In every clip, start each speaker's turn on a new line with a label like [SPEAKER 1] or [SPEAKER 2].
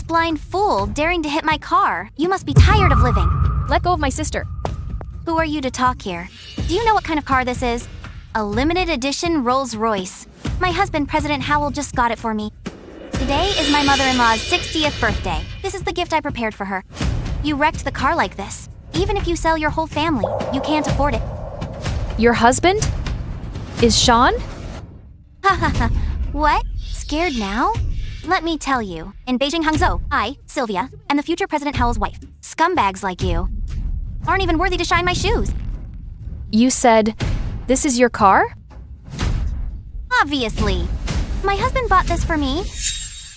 [SPEAKER 1] blind fool daring to hit my car? You must be tired of living.
[SPEAKER 2] Let go of my sister.
[SPEAKER 1] Who are you to talk here? Do you know what kind of car this is? A limited edition Rolls Royce. My husband, President Howell, just got it for me. Today is my mother-in-law's 60th birthday. This is the gift I prepared for her. You wrecked the car like this. Even if you sell your whole family, you can't afford it.
[SPEAKER 2] Your husband? Is Sean?
[SPEAKER 1] Ha ha ha. What? Scared now? Let me tell you. In Beijing, Hangzhou, I, Sylvia, am the future President Howell's wife. Scumbags like you aren't even worthy to shine my shoes.
[SPEAKER 2] You said this is your car?
[SPEAKER 1] Obviously. My husband bought this for me.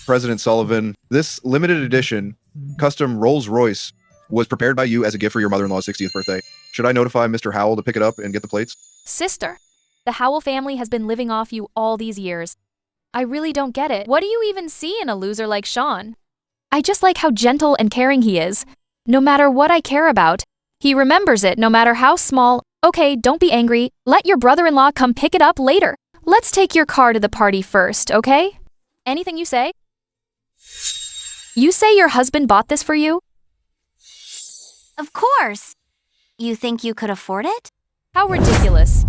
[SPEAKER 3] President Sullivan, this limited edition custom Rolls Royce was prepared by you as a gift for your mother-in-law's 60th birthday. Should I notify Mr. Howell to pick it up and get the plates?
[SPEAKER 2] Sister, the Howell family has been living off you all these years. I really don't get it. What do you even see in a loser like Sean? I just like how gentle and caring he is. No matter what I care about, he remembers it no matter how small. Okay, don't be angry. Let your brother-in-law come pick it up later. Let's take your car to the party first, okay? Anything you say? You say your husband bought this for you?
[SPEAKER 1] Of course. You think you could afford it?
[SPEAKER 2] How ridiculous.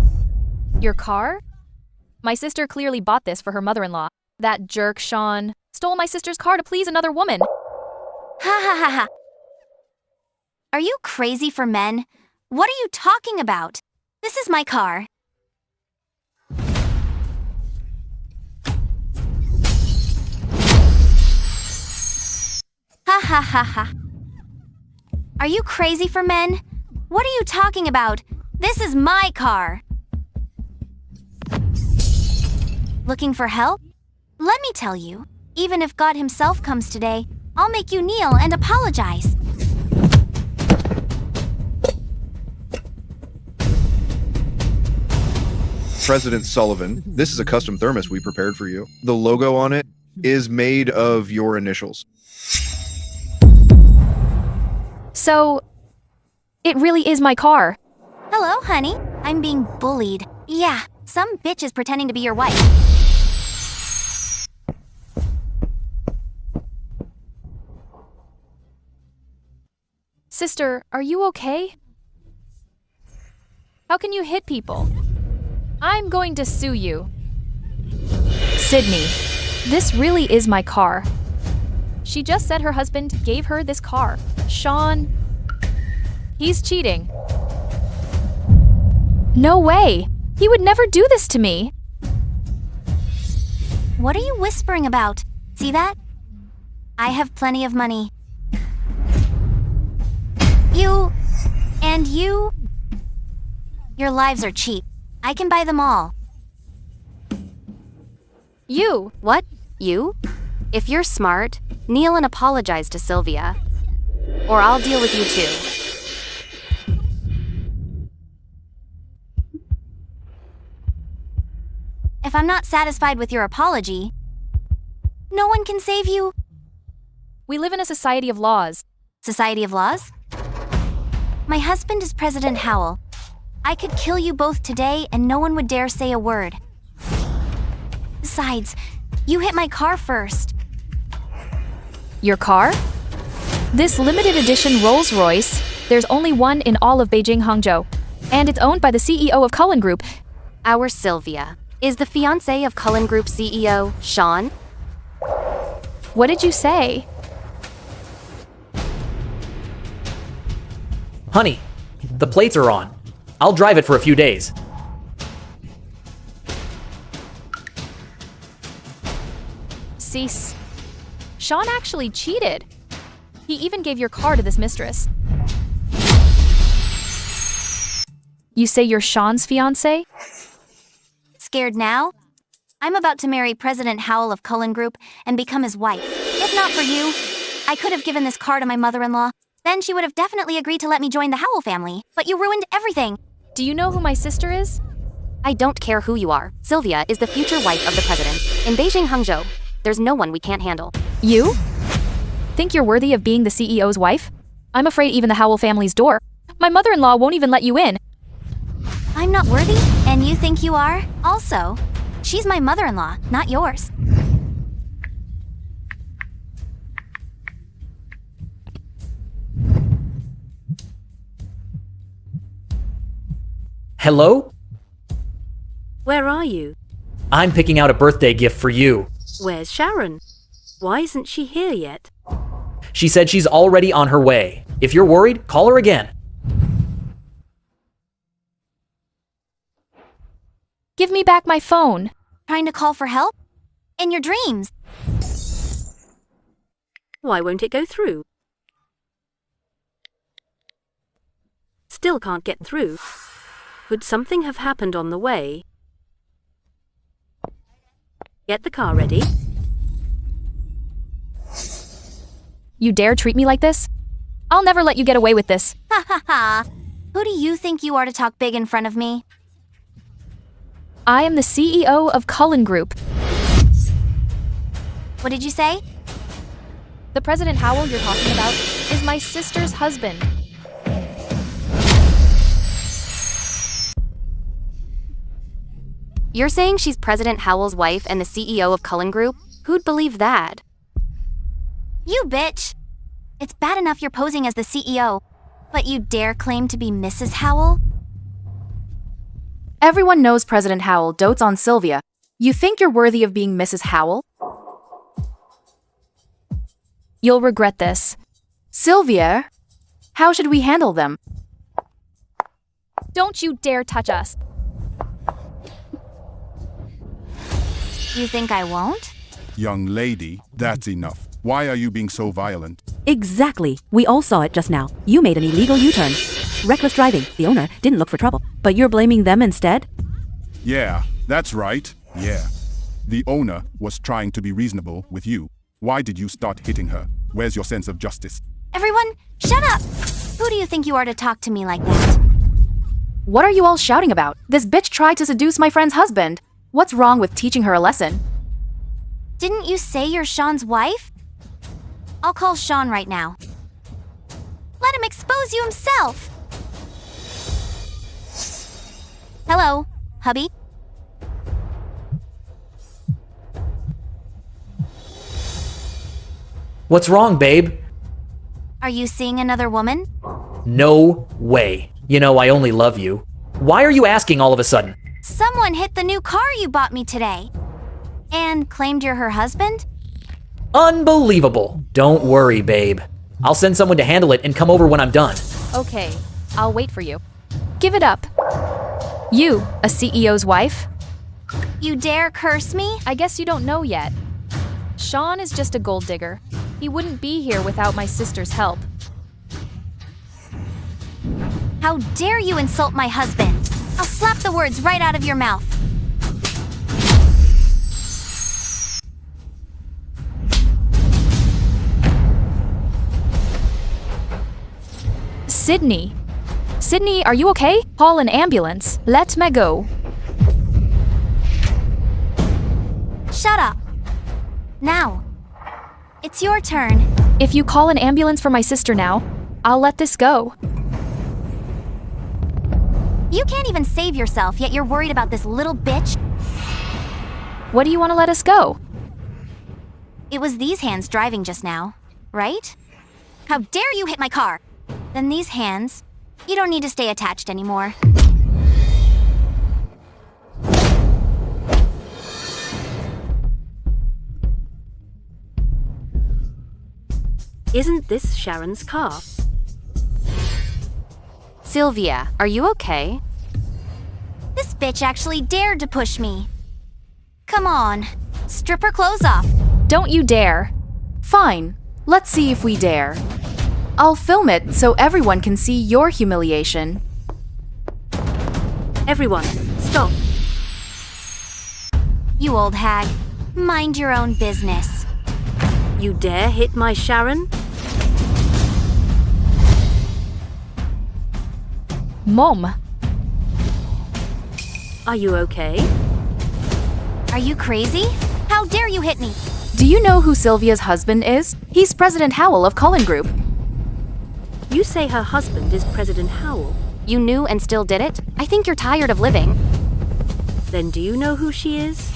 [SPEAKER 2] Your car? My sister clearly bought this for her mother-in-law. That jerk, Sean, stole my sister's car to please another woman.
[SPEAKER 1] Ha ha ha ha. Are you crazy for men? What are you talking about? This is my car. Ha ha ha ha. Are you crazy for men? What are you talking about? This is my car. Looking for help? Let me tell you, even if God himself comes today, I'll make you kneel and apologize.
[SPEAKER 3] President Sullivan, this is a custom thermos we prepared for you. The logo on it is made of your initials.
[SPEAKER 2] So, it really is my car.
[SPEAKER 1] Hello, honey. I'm being bullied. Yeah, some bitch is pretending to be your wife.
[SPEAKER 2] Sister, are you okay? How can you hit people? I'm going to sue you. Sydney, this really is my car. She just said her husband gave her this car. Sean, he's cheating. No way! He would never do this to me.
[SPEAKER 1] What are you whispering about? See that? I have plenty of money. You and you, your lives are cheap. I can buy them all.
[SPEAKER 2] You?
[SPEAKER 4] What? You? If you're smart, kneel and apologize to Sylvia. Or I'll deal with you too.
[SPEAKER 1] If I'm not satisfied with your apology, no one can save you.
[SPEAKER 2] We live in a society of laws.
[SPEAKER 1] Society of laws? My husband is President Howell. I could kill you both today and no one would dare say a word. Besides, you hit my car first.
[SPEAKER 2] Your car? This limited edition Rolls Royce, there's only one in all of Beijing, Hangzhou. And it's owned by the CEO of Cullen Group.
[SPEAKER 4] Our Sylvia is the fiancée of Cullen Group CEO, Sean.
[SPEAKER 2] What did you say?
[SPEAKER 5] Honey, the plates are on. I'll drive it for a few days.
[SPEAKER 2] Cease. Sean actually cheated. He even gave your car to this mistress. You say you're Sean's fiancé?
[SPEAKER 1] Scared now? I'm about to marry President Howell of Cullen Group and become his wife. If not for you, I could have given this car to my mother-in-law. Then she would have definitely agreed to let me join the Howell family. But you ruined everything.
[SPEAKER 2] Do you know who my sister is?
[SPEAKER 4] I don't care who you are. Sylvia is the future wife of the president. In Beijing, Hangzhou, there's no one we can't handle.
[SPEAKER 2] You? Think you're worthy of being the CEO's wife? I'm afraid even the Howell family's door. My mother-in-law won't even let you in.
[SPEAKER 1] I'm not worthy? And you think you are? Also, she's my mother-in-law, not yours.
[SPEAKER 5] Hello?
[SPEAKER 6] Where are you?
[SPEAKER 5] I'm picking out a birthday gift for you.
[SPEAKER 6] Where's Sharon? Why isn't she here yet?
[SPEAKER 5] She said she's already on her way. If you're worried, call her again.
[SPEAKER 2] Give me back my phone.
[SPEAKER 1] Trying to call for help? In your dreams.
[SPEAKER 6] Why won't it go through? Still can't get through. Could something have happened on the way? Get the car ready.
[SPEAKER 2] You dare treat me like this? I'll never let you get away with this.
[SPEAKER 1] Ha ha ha. Who do you think you are to talk big in front of me?
[SPEAKER 2] I am the CEO of Cullen Group.
[SPEAKER 1] What did you say?
[SPEAKER 2] The President Howell you're talking about is my sister's husband.
[SPEAKER 4] You're saying she's President Howell's wife and the CEO of Cullen Group? Who'd believe that?
[SPEAKER 1] You bitch! It's bad enough you're posing as the CEO, but you dare claim to be Mrs. Howell?
[SPEAKER 7] Everyone knows President Howell dotes on Sylvia. You think you're worthy of being Mrs. Howell?
[SPEAKER 2] You'll regret this.
[SPEAKER 7] Sylvia, how should we handle them?
[SPEAKER 2] Don't you dare touch us.
[SPEAKER 1] You think I won't?
[SPEAKER 8] Young lady, that's enough. Why are you being so violent?
[SPEAKER 9] Exactly. We all saw it just now. You made an illegal U-turn. Reckless driving. The owner didn't look for trouble. But you're blaming them instead?
[SPEAKER 8] Yeah, that's right. Yeah. The owner was trying to be reasonable with you. Why did you start hitting her? Where's your sense of justice?
[SPEAKER 1] Everyone, shut up! Who do you think you are to talk to me like that?
[SPEAKER 7] What are you all shouting about? This bitch tried to seduce my friend's husband. What's wrong with teaching her a lesson?
[SPEAKER 1] Didn't you say you're Sean's wife? I'll call Sean right now. Let him expose you himself! Hello, hubby?
[SPEAKER 5] What's wrong, babe?
[SPEAKER 1] Are you seeing another woman?
[SPEAKER 5] No way. You know, I only love you. Why are you asking all of a sudden?
[SPEAKER 1] Someone hit the new car you bought me today. And claimed you're her husband?
[SPEAKER 5] Unbelievable. Don't worry, babe. I'll send someone to handle it and come over when I'm done.
[SPEAKER 2] Okay, I'll wait for you. Give it up. You, a CEO's wife?
[SPEAKER 1] You dare curse me?
[SPEAKER 2] I guess you don't know yet. Sean is just a gold digger. He wouldn't be here without my sister's help.
[SPEAKER 1] How dare you insult my husband? I'll slap the words right out of your mouth.
[SPEAKER 2] Sydney. Sydney, are you okay? Call an ambulance. Let me go.
[SPEAKER 1] Shut up. Now. It's your turn.
[SPEAKER 2] If you call an ambulance for my sister now, I'll let this go.
[SPEAKER 1] You can't even save yourself, yet you're worried about this little bitch?
[SPEAKER 2] What do you want to let us go?
[SPEAKER 1] It was these hands driving just now, right? How dare you hit my car? Then these hands, you don't need to stay attached anymore.
[SPEAKER 6] Isn't this Sharon's car?
[SPEAKER 4] Sylvia, are you okay?
[SPEAKER 1] This bitch actually dared to push me. Come on, strip her clothes off.
[SPEAKER 2] Don't you dare.
[SPEAKER 7] Fine, let's see if we dare. I'll film it so everyone can see your humiliation.
[SPEAKER 6] Everyone, stop.
[SPEAKER 1] You old hag, mind your own business.
[SPEAKER 6] You dare hit my Sharon?
[SPEAKER 2] Mom.
[SPEAKER 6] Are you okay?
[SPEAKER 1] Are you crazy? How dare you hit me?
[SPEAKER 7] Do you know who Sylvia's husband is? He's President Howell of Cullen Group.
[SPEAKER 6] You say her husband is President Howell.
[SPEAKER 4] You knew and still did it? I think you're tired of living.
[SPEAKER 6] Then do you know who she is?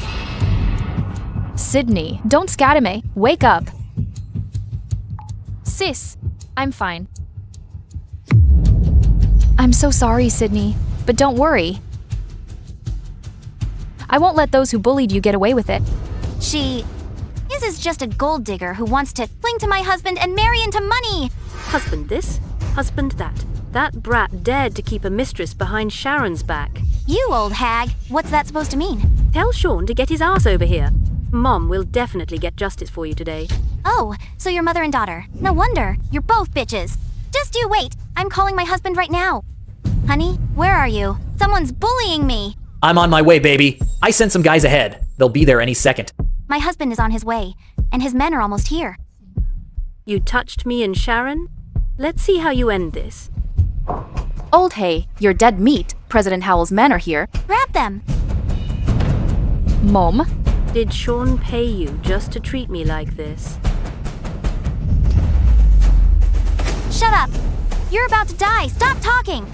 [SPEAKER 2] Sydney, don't scatter me. Wake up. Sis, I'm fine. I'm so sorry, Sydney, but don't worry. I won't let those who bullied you get away with it.
[SPEAKER 1] She is just a gold digger who wants to cling to my husband and marry into money.
[SPEAKER 6] Husband this, husband that. That brat dared to keep a mistress behind Sharon's back.
[SPEAKER 1] You old hag, what's that supposed to mean?
[SPEAKER 6] Tell Sean to get his ass over here. Mom will definitely get justice for you today.
[SPEAKER 1] Oh, so you're mother and daughter. No wonder. You're both bitches. Just you wait. I'm calling my husband right now. Honey, where are you? Someone's bullying me.
[SPEAKER 5] I'm on my way, baby. I sent some guys ahead. They'll be there any second.
[SPEAKER 1] My husband is on his way, and his men are almost here.
[SPEAKER 6] You touched me and Sharon? Let's see how you end this.
[SPEAKER 7] Old Hay, you're dead meat. President Howell's men are here.
[SPEAKER 1] Grab them.
[SPEAKER 2] Mom?
[SPEAKER 6] Did Sean pay you just to treat me like this?
[SPEAKER 1] Shut up. You're about to die. Stop talking.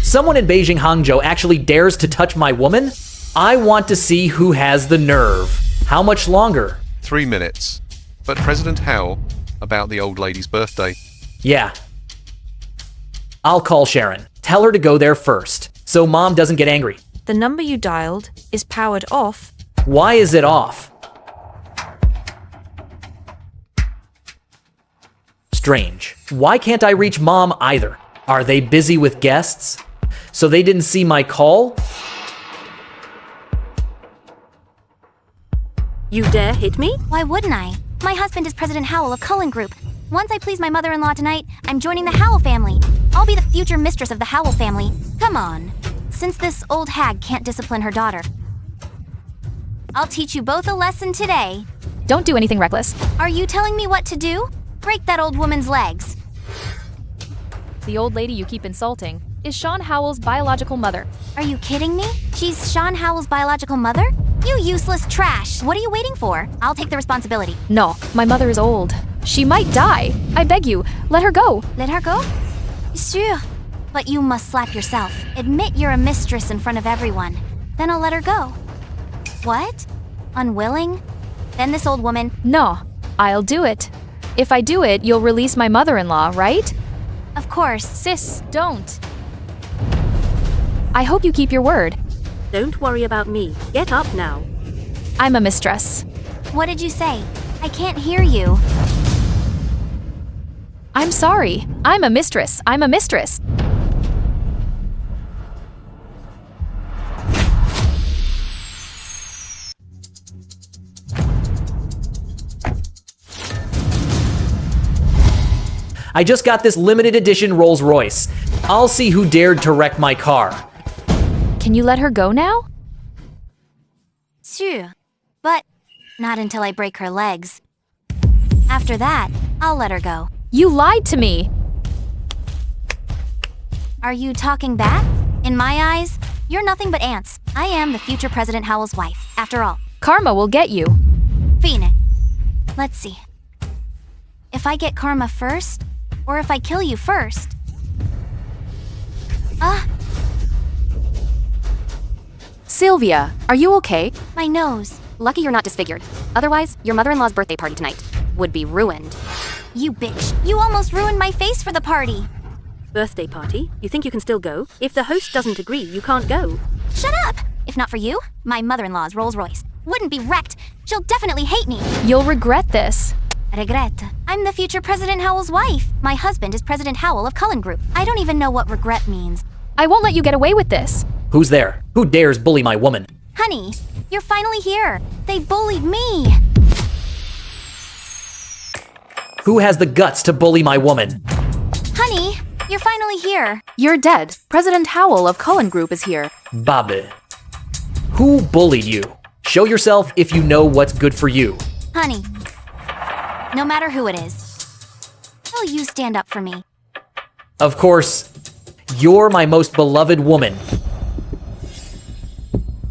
[SPEAKER 5] Someone in Beijing, Hangzhou actually dares to touch my woman? I want to see who has the nerve. How much longer?
[SPEAKER 10] 3 minutes. But President Howell, about the old lady's birthday.
[SPEAKER 5] Yeah. I'll call Sharon. Tell her to go there first, so Mom doesn't get angry.
[SPEAKER 11] The number you dialed is powered off.
[SPEAKER 5] Why is it off? Strange. Why can't I reach Mom either? Are they busy with guests? So they didn't see my call?
[SPEAKER 6] You dare hit me?
[SPEAKER 1] Why wouldn't I? My husband is President Howell of Cullen Group. Once I please my mother-in-law tonight, I'm joining the Howell family. I'll be the future mistress of the Howell family. Come on. Since this old hag can't discipline her daughter, I'll teach you both a lesson today.
[SPEAKER 2] Don't do anything reckless.
[SPEAKER 1] Are you telling me what to do? Break that old woman's legs.
[SPEAKER 2] The old lady you keep insulting is Sean Howell's biological mother.
[SPEAKER 1] Are you kidding me? She's Sean Howell's biological mother? You useless trash. What are you waiting for? I'll take the responsibility.
[SPEAKER 2] No, my mother is old. She might die. I beg you, let her go.
[SPEAKER 1] Let her go? Sure. But you must slap yourself. Admit you're a mistress in front of everyone. Then I'll let her go. What? Unwilling? Then this old woman...
[SPEAKER 2] No, I'll do it. If I do it, you'll release my mother-in-law, right?
[SPEAKER 1] Of course.
[SPEAKER 2] Sis, don't. I hope you keep your word.
[SPEAKER 6] Don't worry about me. Get up now.
[SPEAKER 2] I'm a mistress.
[SPEAKER 1] What did you say? I can't hear you.
[SPEAKER 2] I'm sorry. I'm a mistress. I'm a mistress.
[SPEAKER 5] I just got this limited edition Rolls Royce. I'll see who dared to wreck my car.
[SPEAKER 2] Can you let her go now?
[SPEAKER 1] Sure. But not until I break her legs. After that, I'll let her go.
[SPEAKER 2] You lied to me.
[SPEAKER 1] Are you talking back? In my eyes, you're nothing but ants. I am the future President Howell's wife, after all.
[SPEAKER 2] Karma will get you.
[SPEAKER 1] Phoenix. Let's see. If I get karma first, or if I kill you first.
[SPEAKER 7] Sylvia, are you okay?
[SPEAKER 1] My nose.
[SPEAKER 4] Lucky you're not disfigured. Otherwise, your mother-in-law's birthday party tonight would be ruined.
[SPEAKER 1] You bitch. You almost ruined my face for the party.
[SPEAKER 6] Birthday party? You think you can still go? If the host doesn't agree, you can't go.
[SPEAKER 1] Shut up! If not for you, my mother-in-law's Rolls Royce wouldn't be wrecked. She'll definitely hate me.
[SPEAKER 2] You'll regret this.
[SPEAKER 1] Regret. I'm the future President Howell's wife. My husband is President Howell of Cullen Group. I don't even know what regret means.
[SPEAKER 2] I won't let you get away with this.
[SPEAKER 5] Who's there? Who dares bully my woman?
[SPEAKER 1] Honey, you're finally here. They bullied me.
[SPEAKER 5] Who has the guts to bully my woman?
[SPEAKER 1] Honey, you're finally here.
[SPEAKER 7] You're dead. President Howell of Cullen Group is here.
[SPEAKER 5] Babe. Who bullied you? Show yourself if you know what's good for you.
[SPEAKER 1] Honey, no matter who it is, will you stand up for me?
[SPEAKER 5] Of course, you're my most beloved woman.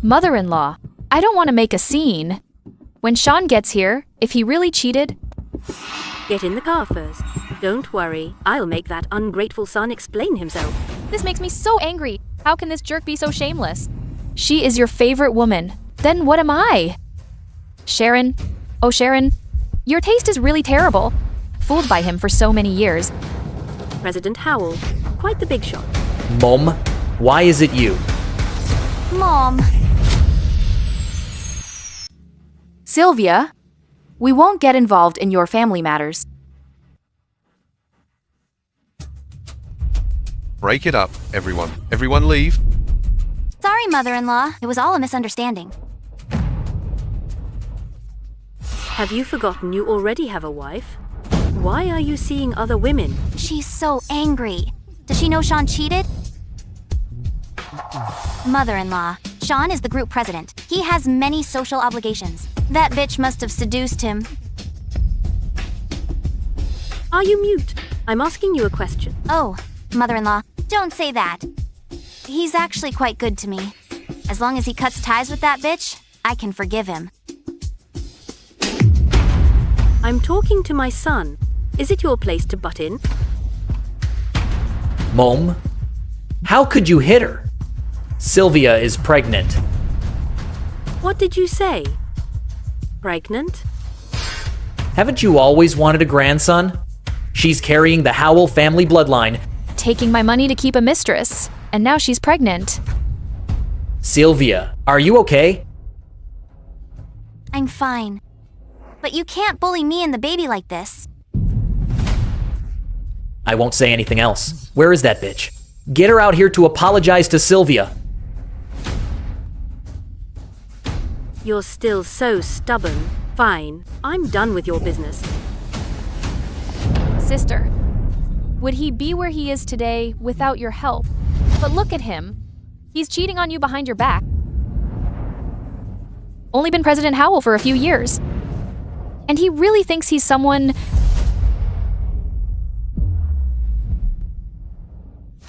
[SPEAKER 2] Mother-in-law, I don't want to make a scene. When Sean gets here, if he really cheated...
[SPEAKER 6] Get in the car first. Don't worry, I'll make that ungrateful son explain himself.
[SPEAKER 2] This makes me so angry. How can this jerk be so shameless? She is your favorite woman. Then what am I? Sharon, oh Sharon, your taste is really terrible. Fooled by him for so many years.
[SPEAKER 6] President Howell, quite the big shot.
[SPEAKER 5] Mom, why is it you?
[SPEAKER 1] Mom.
[SPEAKER 7] Sylvia, we won't get involved in your family matters.
[SPEAKER 10] Break it up, everyone. Everyone leave.
[SPEAKER 1] Sorry, mother-in-law. It was all a misunderstanding.
[SPEAKER 6] Have you forgotten you already have a wife? Why are you seeing other women?
[SPEAKER 1] She's so angry. Does she know Sean cheated? Mother-in-law. Sean is the group president. He has many social obligations. That bitch must have seduced him.
[SPEAKER 6] Are you mute? I'm asking you a question.
[SPEAKER 1] Oh, mother-in-law, don't say that. He's actually quite good to me. As long as he cuts ties with that bitch, I can forgive him.
[SPEAKER 6] I'm talking to my son. Is it your place to butt in?
[SPEAKER 5] Mom, how could you hit her? Sylvia is pregnant.
[SPEAKER 6] What did you say? Pregnant?
[SPEAKER 5] Haven't you always wanted a grandson? She's carrying the Howell family bloodline.
[SPEAKER 2] Taking my money to keep a mistress, and now she's pregnant.
[SPEAKER 5] Sylvia, are you okay?
[SPEAKER 1] I'm fine. But you can't bully me and the baby like this.
[SPEAKER 5] I won't say anything else. Where is that bitch? Get her out here to apologize to Sylvia.
[SPEAKER 6] You're still so stubborn. Fine, I'm done with your business.
[SPEAKER 2] Sister, would he be where he is today without your help? But look at him. He's cheating on you behind your back. Only been President Howell for a few years. And he really thinks he's someone...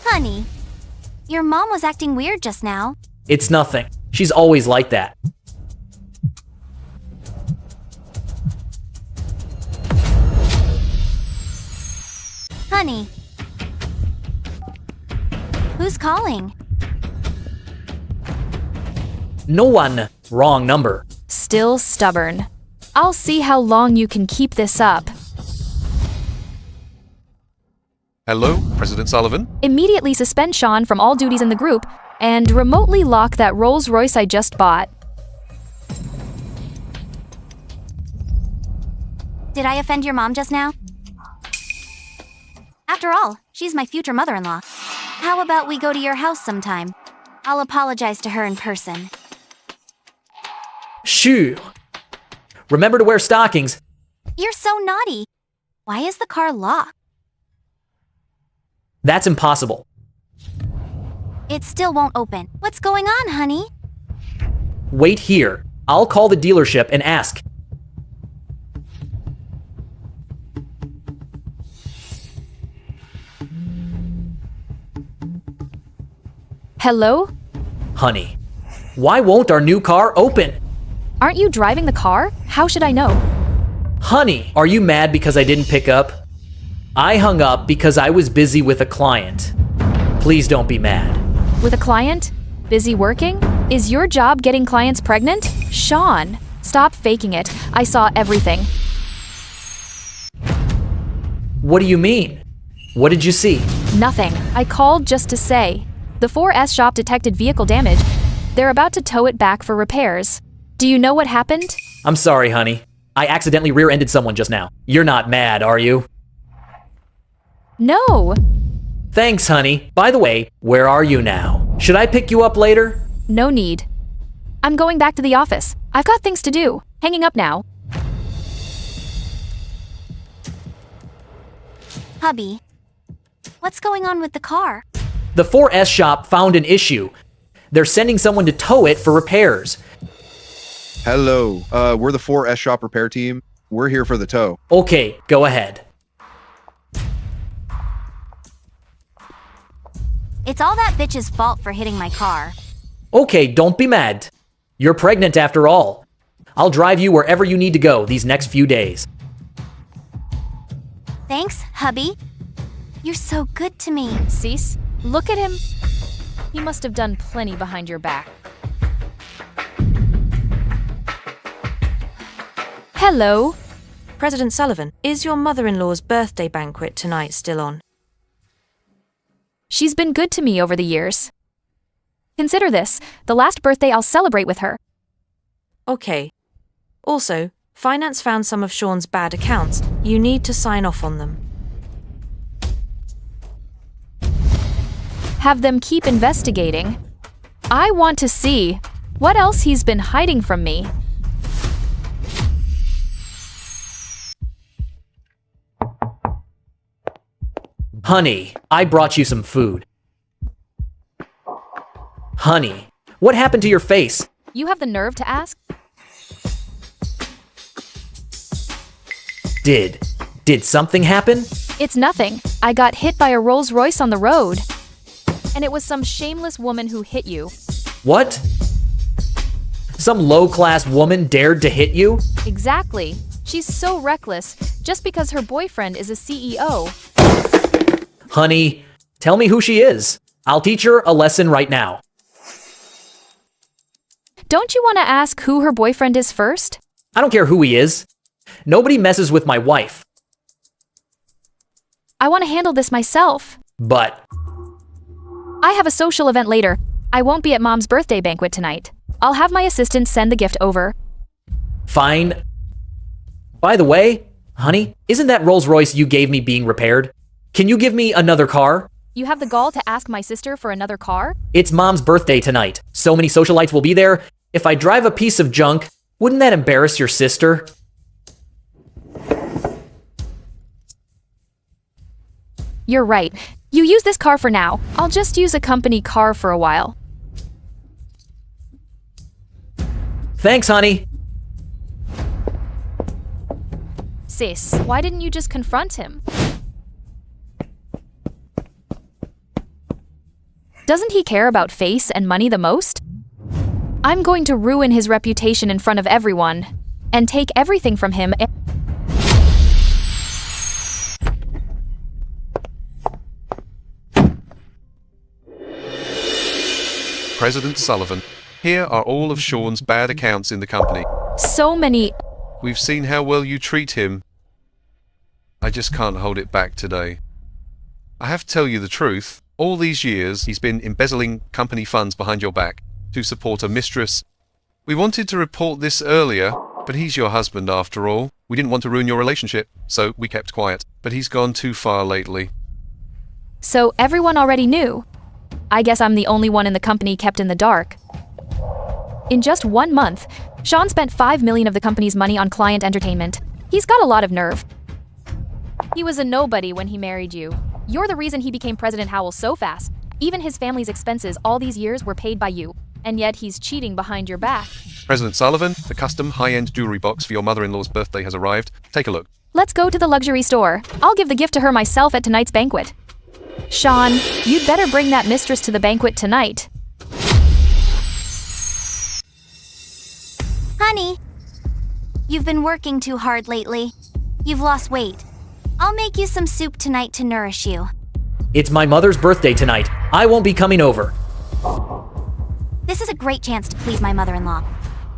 [SPEAKER 1] Honey, your mom was acting weird just now.
[SPEAKER 5] It's nothing. She's always like that.
[SPEAKER 1] Honey. Who's calling?
[SPEAKER 5] No one. Wrong number.
[SPEAKER 2] Still stubborn. I'll see how long you can keep this up.
[SPEAKER 10] Hello, President Sullivan?
[SPEAKER 2] Immediately suspend Sean from all duties in the group and remotely lock that Rolls-Royce I just bought.
[SPEAKER 1] Did I offend your mom just now? After all, she's my future mother-in-law. How about we go to your house sometime? I'll apologize to her in person.
[SPEAKER 5] Shoo. Remember to wear stockings.
[SPEAKER 1] You're so naughty. Why is the car locked?
[SPEAKER 5] That's impossible.
[SPEAKER 1] It still won't open. What's going on, honey?
[SPEAKER 5] Wait here. I'll call the dealership and ask.
[SPEAKER 2] Hello?
[SPEAKER 5] Honey, why won't our new car open?
[SPEAKER 2] Aren't you driving the car? How should I know?
[SPEAKER 5] Honey, are you mad because I didn't pick up? I hung up because I was busy with a client. Please don't be mad.
[SPEAKER 2] With a client? Busy working? Is your job getting clients pregnant? Sean, stop faking it. I saw everything.
[SPEAKER 5] What do you mean? What did you see?
[SPEAKER 2] Nothing. I called just to say. The 4S shop detected vehicle damage. They're about to tow it back for repairs. Do you know what happened?
[SPEAKER 5] I'm sorry, honey. I accidentally rear-ended someone just now. You're not mad, are you?
[SPEAKER 2] No.
[SPEAKER 5] Thanks, honey. By the way, where are you now? Should I pick you up later?
[SPEAKER 2] No need. I'm going back to the office. I've got things to do. Hanging up now.
[SPEAKER 1] Hubby, what's going on with the car?
[SPEAKER 5] The 4S shop found an issue. They're sending someone to tow it for repairs.
[SPEAKER 3] Hello, we're the 4S shop repair team. We're here for the tow.
[SPEAKER 5] Okay, go ahead.
[SPEAKER 1] It's all that bitch's fault for hitting my car.
[SPEAKER 5] Okay, don't be mad. You're pregnant after all. I'll drive you wherever you need to go these next few days.
[SPEAKER 1] Thanks, hubby. You're so good to me.
[SPEAKER 2] Cease. Look at him. He must have done plenty behind your back. Hello.
[SPEAKER 11] President Sullivan, is your mother-in-law's birthday banquet tonight still on?
[SPEAKER 2] She's been good to me over the years. Consider this, the last birthday I'll celebrate with her.
[SPEAKER 11] Okay. Also, finance found some of Sean's bad accounts. You need to sign off on them.
[SPEAKER 2] Have them keep investigating. I want to see what else he's been hiding from me.
[SPEAKER 5] Honey, I brought you some food. Honey, what happened to your face?
[SPEAKER 2] You have the nerve to ask?
[SPEAKER 5] Did something happen?
[SPEAKER 2] It's nothing. I got hit by a Rolls Royce on the road. And it was some shameless woman who hit you.
[SPEAKER 5] What? Some low-class woman dared to hit you?
[SPEAKER 2] Exactly. She's so reckless just because her boyfriend is a CEO.
[SPEAKER 5] Honey, tell me who she is. I'll teach her a lesson right now.
[SPEAKER 2] Don't you want to ask who her boyfriend is first?
[SPEAKER 5] I don't care who he is. Nobody messes with my wife.
[SPEAKER 2] I want to handle this myself.
[SPEAKER 5] But
[SPEAKER 2] I have a social event later. I won't be at Mom's birthday banquet tonight. I'll have my assistant send the gift over.
[SPEAKER 5] fine. By the way, honey, isn't that Rolls Royce you gave me being repaired? Can you give me another car?
[SPEAKER 2] You have the gall to ask my sister for another car?
[SPEAKER 5] It's Mom's birthday tonight. So many socialites will be there. If I drive a piece of junk, wouldn't that embarrass your sister?
[SPEAKER 2] You're right. You use this car for now. I'll just use a company car for a while.
[SPEAKER 5] Thanks, honey.
[SPEAKER 2] Sis, why didn't you just confront him? Doesn't he care about face and money the most? I'm going to ruin his reputation in front of everyone and take everything from him.
[SPEAKER 10] President Sullivan, here are all of Sean's bad accounts in the company.
[SPEAKER 2] So many.
[SPEAKER 10] We've seen how well you treat him. I just can't hold it back today. I have to tell you the truth. All these years, he's been embezzling company funds behind your back to support a mistress. We wanted to report this earlier, but he's your husband after all. We didn't want to ruin your relationship, so we kept quiet. But he's gone too far lately.
[SPEAKER 2] So everyone already knew. I guess I'm the only one in the company kept in the dark. In just 1 month, Sean spent $5 million of the company's money on client entertainment. He's got a lot of nerve. He was a nobody when he married you. You're the reason he became President Howell so fast. Even his family's expenses all these years were paid by you. And yet he's cheating behind your back.
[SPEAKER 10] President Sullivan, the custom high-end jewelry box for your mother-in-law's birthday has arrived. Take a look.
[SPEAKER 2] Let's go to the luxury store. I'll give the gift to her myself at tonight's banquet. Sean, you'd better bring that mistress to the banquet tonight.
[SPEAKER 1] Honey, you've been working too hard lately. You've lost weight. I'll make you some soup tonight to nourish you.
[SPEAKER 5] It's my mother's birthday tonight. I won't be coming over.
[SPEAKER 1] This is a great chance to please my mother-in-law.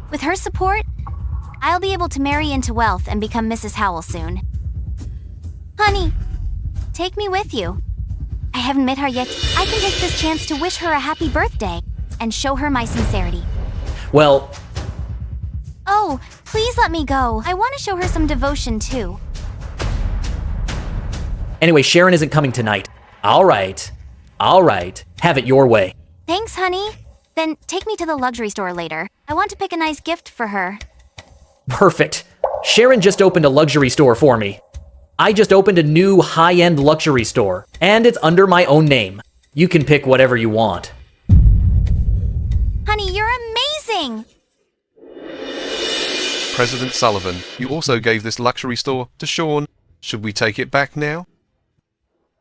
[SPEAKER 1] With her support, I'll be able to marry into wealth and become Mrs. Howell soon. Honey, take me with you. I haven't met her yet. I can take this chance to wish her a happy birthday and show her my sincerity.
[SPEAKER 5] Well,
[SPEAKER 1] Oh, please let me go. I want to show her some devotion too.
[SPEAKER 5] anyway, Sharon isn't coming tonight. All right. Have it your way.
[SPEAKER 1] Thanks, honey. Then take me to the luxury store later. I want to pick a nice gift for her.
[SPEAKER 5] Perfect. Sharon just opened a luxury store for me. I just opened a new high-end luxury store, and it's under my own name. You can pick whatever you want.
[SPEAKER 1] Honey, you're amazing!
[SPEAKER 10] President Sullivan, you also gave this luxury store to Sean. Should we take it back now?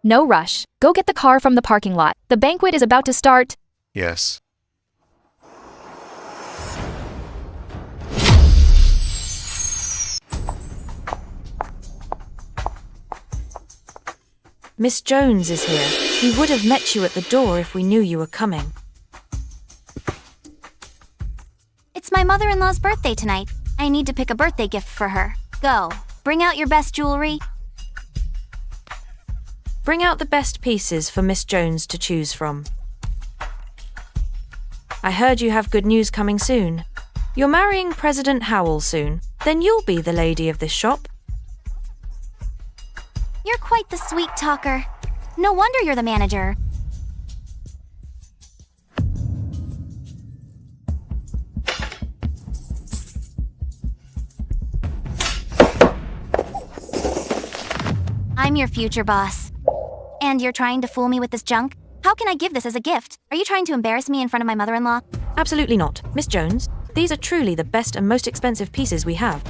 [SPEAKER 2] No rush. Go get the car from the parking lot. The banquet is about to start.
[SPEAKER 10] Yes.
[SPEAKER 11] Miss Jones is here. We would have met you at the door if we knew you were coming.
[SPEAKER 1] It's my mother-in-law's birthday tonight. I need to pick a birthday gift for her. Go. Bring out your best jewelry.
[SPEAKER 11] Bring out the best pieces for Miss Jones to choose from. I heard you have good news coming soon. You're marrying President Howell soon. Then you'll be the lady of this shop.
[SPEAKER 1] You're quite the sweet talker. No wonder you're the manager. I'm your future boss. And you're trying to fool me with this junk? How can I give this as a gift? Are you trying to embarrass me in front of my mother-in-law?
[SPEAKER 11] Absolutely not. Miss Jones, these are truly the best and most expensive pieces we have.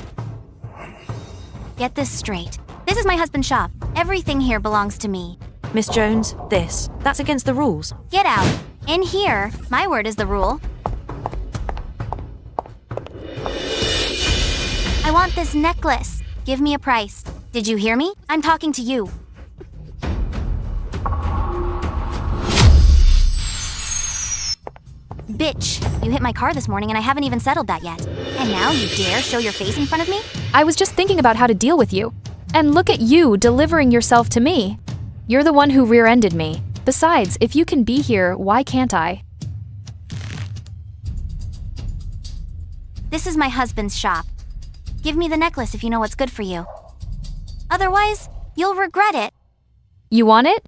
[SPEAKER 1] Get this straight. This is my husband's shop. Everything here belongs to me.
[SPEAKER 11] Miss Jones, that's against the rules.
[SPEAKER 1] Get out. In here, my word is the rule. I want this necklace. Give me a price. Did you hear me? I'm talking to you. Bitch, you hit my car this morning and I haven't even settled that yet. And now you dare show your face in front of me?
[SPEAKER 2] I was just thinking about how to deal with you. And look at you delivering yourself to me. You're the one who rear-ended me. Besides, if you can be here, why can't I?
[SPEAKER 1] This is my husband's shop. Give me the necklace if you know what's good for you. Otherwise, you'll regret it.
[SPEAKER 2] You want it?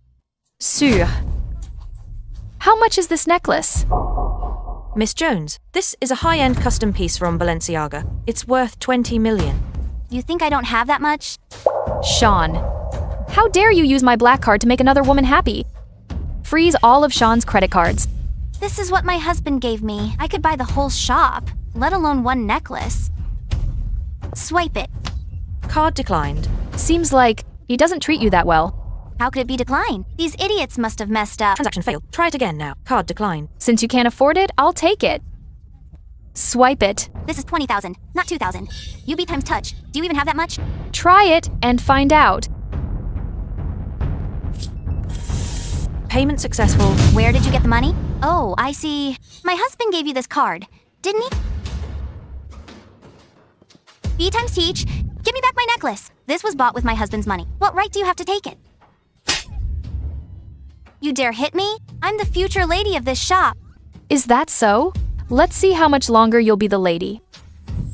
[SPEAKER 2] Sûr. How much is this necklace?
[SPEAKER 11] Miss Jones, this is a high-end custom piece from Balenciaga. It's worth 20 million.
[SPEAKER 1] You think I don't have that much?
[SPEAKER 2] Sean. How dare you use my black card to make another woman happy? Freeze all of Sean's credit cards.
[SPEAKER 1] This is what my husband gave me. I could buy the whole shop, let alone one necklace. Swipe it.
[SPEAKER 11] Card declined.
[SPEAKER 2] Seems like he doesn't treat you that well.
[SPEAKER 1] How could it be declined? These idiots must have messed up.
[SPEAKER 11] Transaction failed. Try it again now. Card declined.
[SPEAKER 2] Since you can't afford it, I'll take it. Swipe it.
[SPEAKER 1] This is 20,000, not 2,000. UB times touch. Do you even have that much?
[SPEAKER 2] Try it and find out.
[SPEAKER 11] Payment successful.
[SPEAKER 1] Where did you get the money? Oh, I see. My husband gave you this card, didn't he? B times teach. Give me back my necklace. This was bought with my husband's money. What right do you have to take it? You dare hit me? I'm the future lady of this shop.
[SPEAKER 2] Is that so? Let's see how much longer you'll be the lady.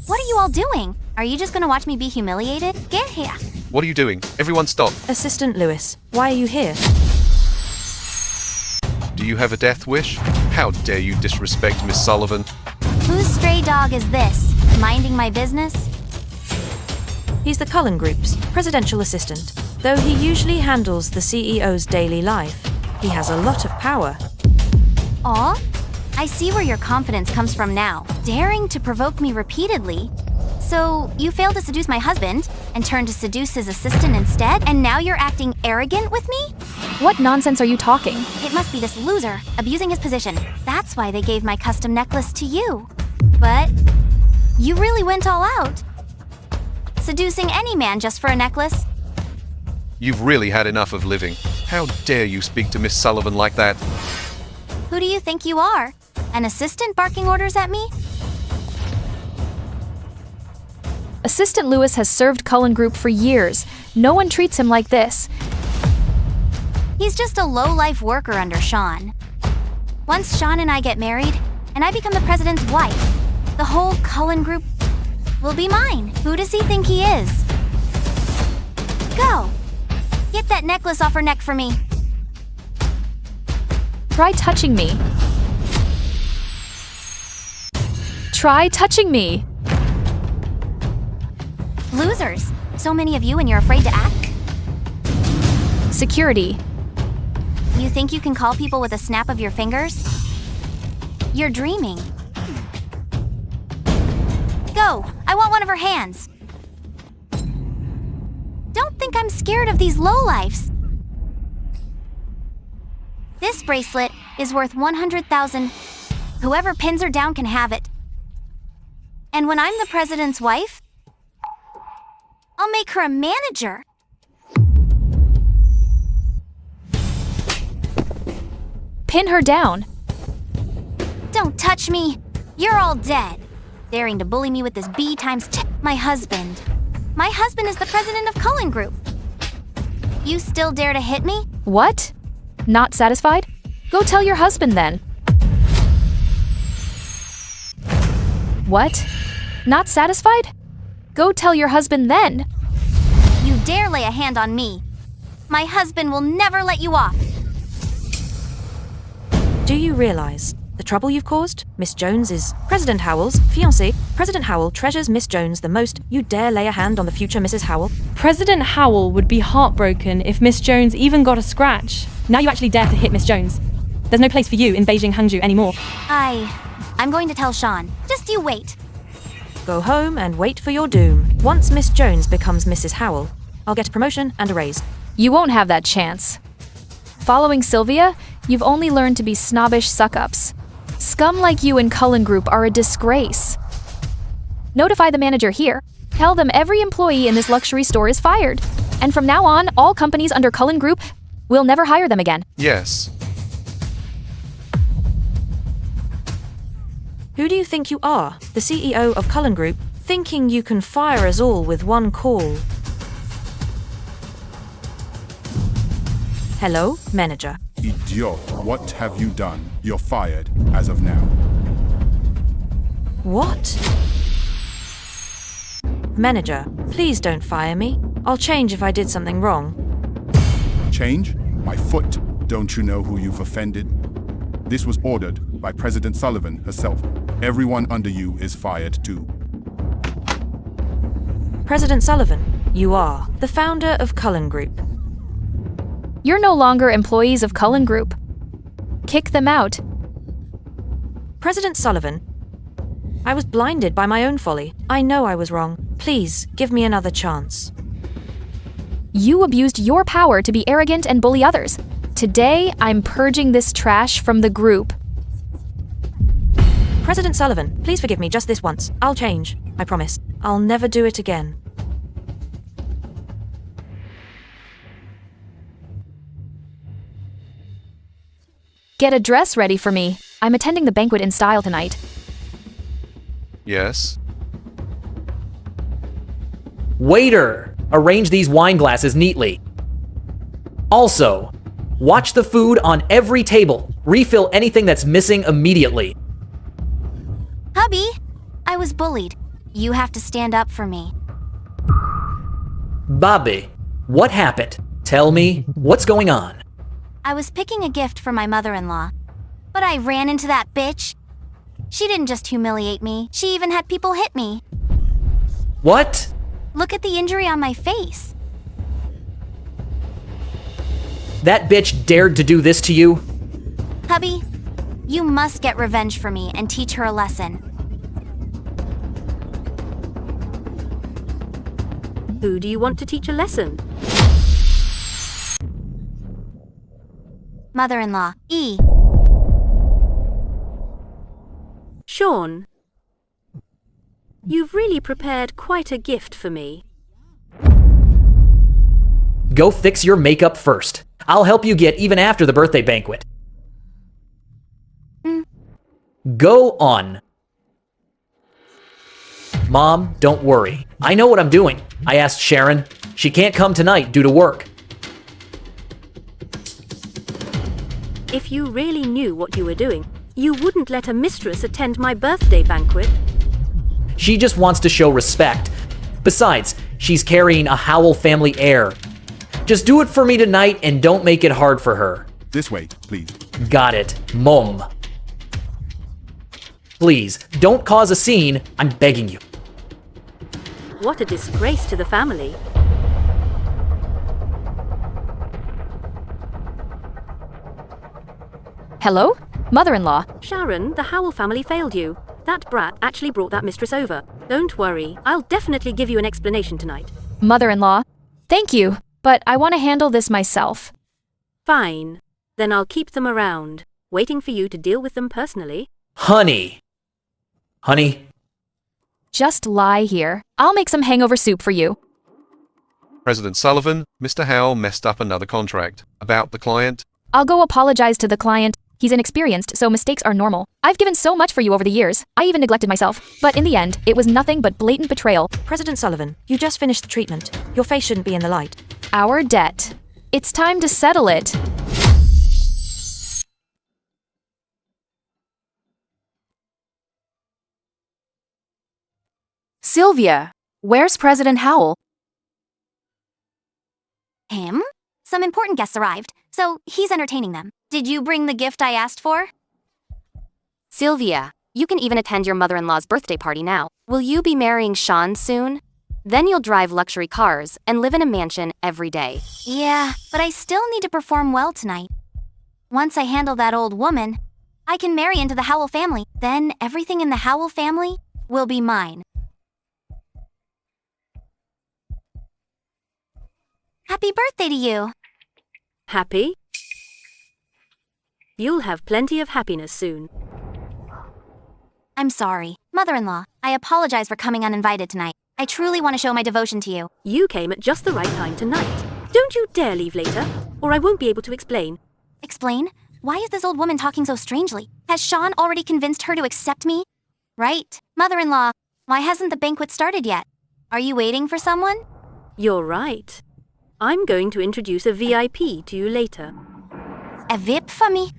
[SPEAKER 1] What are you all doing? Are you just gonna watch me be humiliated? Get here.
[SPEAKER 10] What are you doing? Everyone stop.
[SPEAKER 11] Assistant Lewis, why are you here?
[SPEAKER 10] Do you have a death wish? How dare you disrespect Miss Sullivan?
[SPEAKER 1] Whose stray dog is this? Minding my business?
[SPEAKER 11] He's the Cullen Group's presidential assistant. Though he usually handles the CEO's daily life, he has a lot of power.
[SPEAKER 1] Aw, I see where your confidence comes from now. Daring to provoke me repeatedly. So, you failed to seduce my husband, and turned to seduce his assistant instead, and now you're acting arrogant with me?
[SPEAKER 2] What nonsense are you talking?
[SPEAKER 1] It must be this loser, abusing his position. That's why they gave my custom necklace to you. But, you really went all out. Seducing any man just for a necklace?
[SPEAKER 10] You've really had enough of living. How dare you speak to Miss Sullivan like that?
[SPEAKER 1] Who do you think you are? An assistant barking orders at me?
[SPEAKER 2] Assistant Lewis has served Cullen Group for years. No one treats him like this.
[SPEAKER 1] He's just a low-life worker under Sean. Once Sean and I get married, and I become the president's wife, the whole Cullen Group will be mine. Who does he think he is? Go! Get that necklace off her neck for me.
[SPEAKER 2] Try touching me. Try touching me.
[SPEAKER 1] Losers. So many of you and you're afraid to act?
[SPEAKER 2] Security.
[SPEAKER 1] You think you can call people with a snap of your fingers? You're dreaming. Go! I want one of her hands. Don't think I'm scared of these lowlifes. This bracelet is worth 100,000. Whoever pins her down can have it. And when I'm the president's wife, I'll make her a manager.
[SPEAKER 2] Pin her down.
[SPEAKER 1] Don't touch me. You're all dead. Daring to bully me with this B times my husband. My husband is the president of Cullen Group. You still dare to hit me?
[SPEAKER 2] What? Not satisfied? Go tell your husband then. What? Not satisfied? Go tell your husband then.
[SPEAKER 1] You dare lay a hand on me. My husband will never let you off.
[SPEAKER 11] Do you realize the trouble you've caused? Miss Jones is President Howell's fiancée. President Howell treasures Miss Jones the most. You dare lay a hand on the future Mrs. Howell?
[SPEAKER 12] President Howell would be heartbroken if Miss Jones even got a scratch. Now you actually dare to hit Miss Jones. There's no place for you in Beijing Hangzhou anymore.
[SPEAKER 1] I'm going to tell Sean. Just you wait.
[SPEAKER 11] Go home and wait for your doom. Once Miss Jones becomes Mrs. Howell, I'll get a promotion and a raise.
[SPEAKER 2] You won't have that chance. Following Sylvia, you've only learned to be snobbish suck-ups. Scum like you and Cullen Group are a disgrace. Notify the manager here. Tell them every employee in this luxury store is fired. And from now on, all companies under Cullen Group will never hire them again.
[SPEAKER 10] Yes.
[SPEAKER 11] Who do you think you are, the CEO of Cullen Group, thinking you can fire us all with one call? Hello, manager.
[SPEAKER 8] Idiot, what have you done? You're fired as of now.
[SPEAKER 11] What? Manager, please don't fire me. I'll change if I did something wrong.
[SPEAKER 8] Change? My foot. Don't you know who you've offended? This was ordered by President Sullivan herself. Everyone under you is fired too.
[SPEAKER 11] President Sullivan, you are the founder of Cullen Group.
[SPEAKER 2] You're no longer employees of Cullen Group. Kick them out.
[SPEAKER 11] President Sullivan, I was blinded by my own folly. I know I was wrong. Please, give me another chance.
[SPEAKER 2] You abused your power to be arrogant and bully others. Today, I'm purging this trash from the group.
[SPEAKER 11] President Sullivan, please forgive me just this once. I'll change. I promise. I'll never do it again.
[SPEAKER 2] Get a dress ready for me. I'm attending the banquet in style tonight.
[SPEAKER 10] Yes.
[SPEAKER 5] Waiter, arrange these wine glasses neatly. Also, watch the food on every table. Refill anything that's missing immediately.
[SPEAKER 1] Hubby, I was bullied. You have to stand up for me.
[SPEAKER 5] Bobby, what happened? Tell me, what's going on?
[SPEAKER 1] I was picking a gift for my mother-in-law, but I ran into that bitch. She didn't just humiliate me, she even had people hit me.
[SPEAKER 5] What?
[SPEAKER 1] Look at the injury on my face.
[SPEAKER 5] That bitch dared to do this to you?
[SPEAKER 1] Hubby, you must get revenge for me and teach her a lesson.
[SPEAKER 6] Who do you want to teach a lesson?
[SPEAKER 1] Mother-in-law, E.
[SPEAKER 6] Sean, you've really prepared quite a gift for me.
[SPEAKER 5] Go fix your makeup first. I'll help you get even after the birthday banquet. Go on. Mom, don't worry. I know what I'm doing. I asked Sharon. She can't come tonight due to work.
[SPEAKER 6] If you really knew what you were doing, you wouldn't let a mistress attend my birthday banquet.
[SPEAKER 5] She just wants to show respect. Besides, she's carrying a Howell family heir. Just do it for me tonight and don't make it hard for her.
[SPEAKER 8] This way, please.
[SPEAKER 5] Got it, Mom. Please, don't cause a scene. I'm begging you.
[SPEAKER 6] What a disgrace to the family.
[SPEAKER 2] Hello? Mother-in-law.
[SPEAKER 6] Sharon, the Howell family failed you. That brat actually brought that mistress over. Don't worry, I'll definitely give you an explanation tonight.
[SPEAKER 2] Mother-in-law. Thank you, but I want to handle this myself.
[SPEAKER 6] Fine. Then I'll keep them around, waiting for you to deal with them personally.
[SPEAKER 5] Honey. Honey.
[SPEAKER 2] Just lie here. I'll make some hangover soup for you.
[SPEAKER 10] President Sullivan, Mr. Howell messed up another contract. About the client?
[SPEAKER 2] I'll go apologize to the client. He's inexperienced, so mistakes are normal. I've given so much for you over the years. I even neglected myself. But in the end, it was nothing but blatant betrayal.
[SPEAKER 11] President Sullivan, you just finished the treatment. Your face shouldn't be in the light.
[SPEAKER 2] Our debt. It's time to settle it.
[SPEAKER 7] Sylvia, where's President Howell?
[SPEAKER 1] Him? Some important guests arrived, so he's entertaining them. Did you bring the gift I asked for?
[SPEAKER 4] Sylvia, you can even attend your mother-in-law's birthday party now. Will you be marrying Sean soon? Then you'll drive luxury cars and live in a mansion every day.
[SPEAKER 1] Yeah, but I still need to perform well tonight. Once I handle that old woman, I can marry into the Howell family. Then everything in the Howell family will be mine. Happy birthday to you.
[SPEAKER 6] Happy? You'll have plenty of happiness soon.
[SPEAKER 1] I'm sorry. Mother-in-law, I apologize for coming uninvited tonight. I truly want to show my devotion to you.
[SPEAKER 6] You came at just the right time tonight. Don't you dare leave later, or I won't be able to explain.
[SPEAKER 1] Explain? Why is this old woman talking so strangely? Has Sean already convinced her to accept me? Right. Mother-in-law, why hasn't the banquet started yet? Are you waiting for someone?
[SPEAKER 6] You're right. I'm going to introduce a VIP to you later.
[SPEAKER 1] A VIP for me?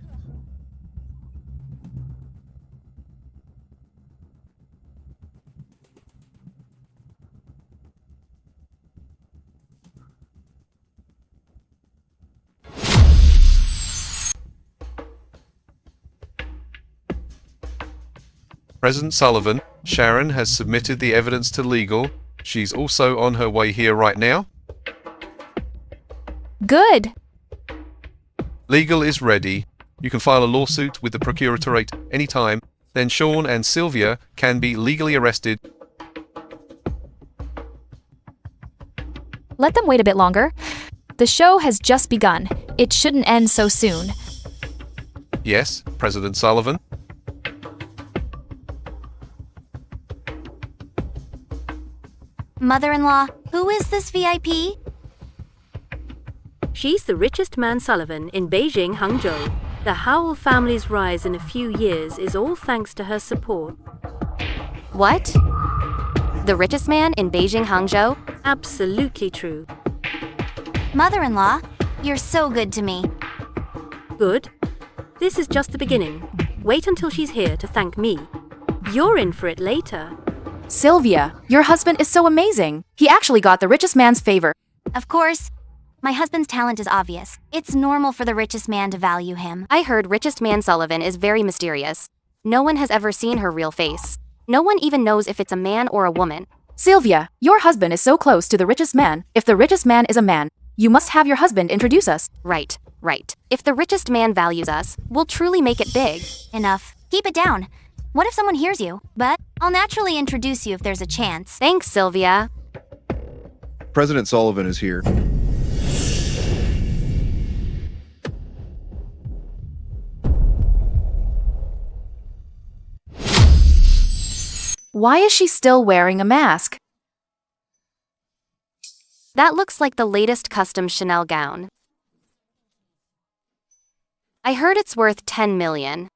[SPEAKER 10] President Sullivan, Sharon has submitted the evidence to legal. She's also on her way here right now.
[SPEAKER 2] Good.
[SPEAKER 10] Legal is ready. You can file a lawsuit with the Procuratorate anytime. Then Sean and Sylvia can be legally arrested.
[SPEAKER 2] Let them wait a bit longer. The show has just begun. It shouldn't end so soon.
[SPEAKER 10] Yes, President Sullivan.
[SPEAKER 1] Mother-in-law, who is this VIP?
[SPEAKER 6] She's the richest man Sullivan in Beijing, Hangzhou. The Howell family's rise in a few years is all thanks to her support.
[SPEAKER 4] What? The richest man in Beijing, Hangzhou?
[SPEAKER 6] Absolutely true.
[SPEAKER 1] Mother-in-law, you're so good to me.
[SPEAKER 6] Good. This is just the beginning. Wait until she's here to thank me. You're in for it later.
[SPEAKER 7] Sylvia, your husband is so amazing. He actually got the richest man's favor.
[SPEAKER 1] Of course. My husband's talent is obvious. It's normal for the richest man to value him.
[SPEAKER 4] I heard richest man Sullivan is very mysterious. No one has ever seen her real face. No one even knows if it's a man or a woman.
[SPEAKER 7] Sylvia, your husband is so close to the richest man. If the richest man is a man, you must have your husband introduce us.
[SPEAKER 4] Right. If the richest man values us, we'll truly make it big.
[SPEAKER 1] Enough. Keep it down. What if someone hears you? But I'll naturally introduce you if there's a chance.
[SPEAKER 4] Thanks, Sylvia.
[SPEAKER 3] President Sullivan is here.
[SPEAKER 7] Why is she still wearing a mask?
[SPEAKER 4] That looks like the latest custom Chanel gown. I heard it's worth 10 million.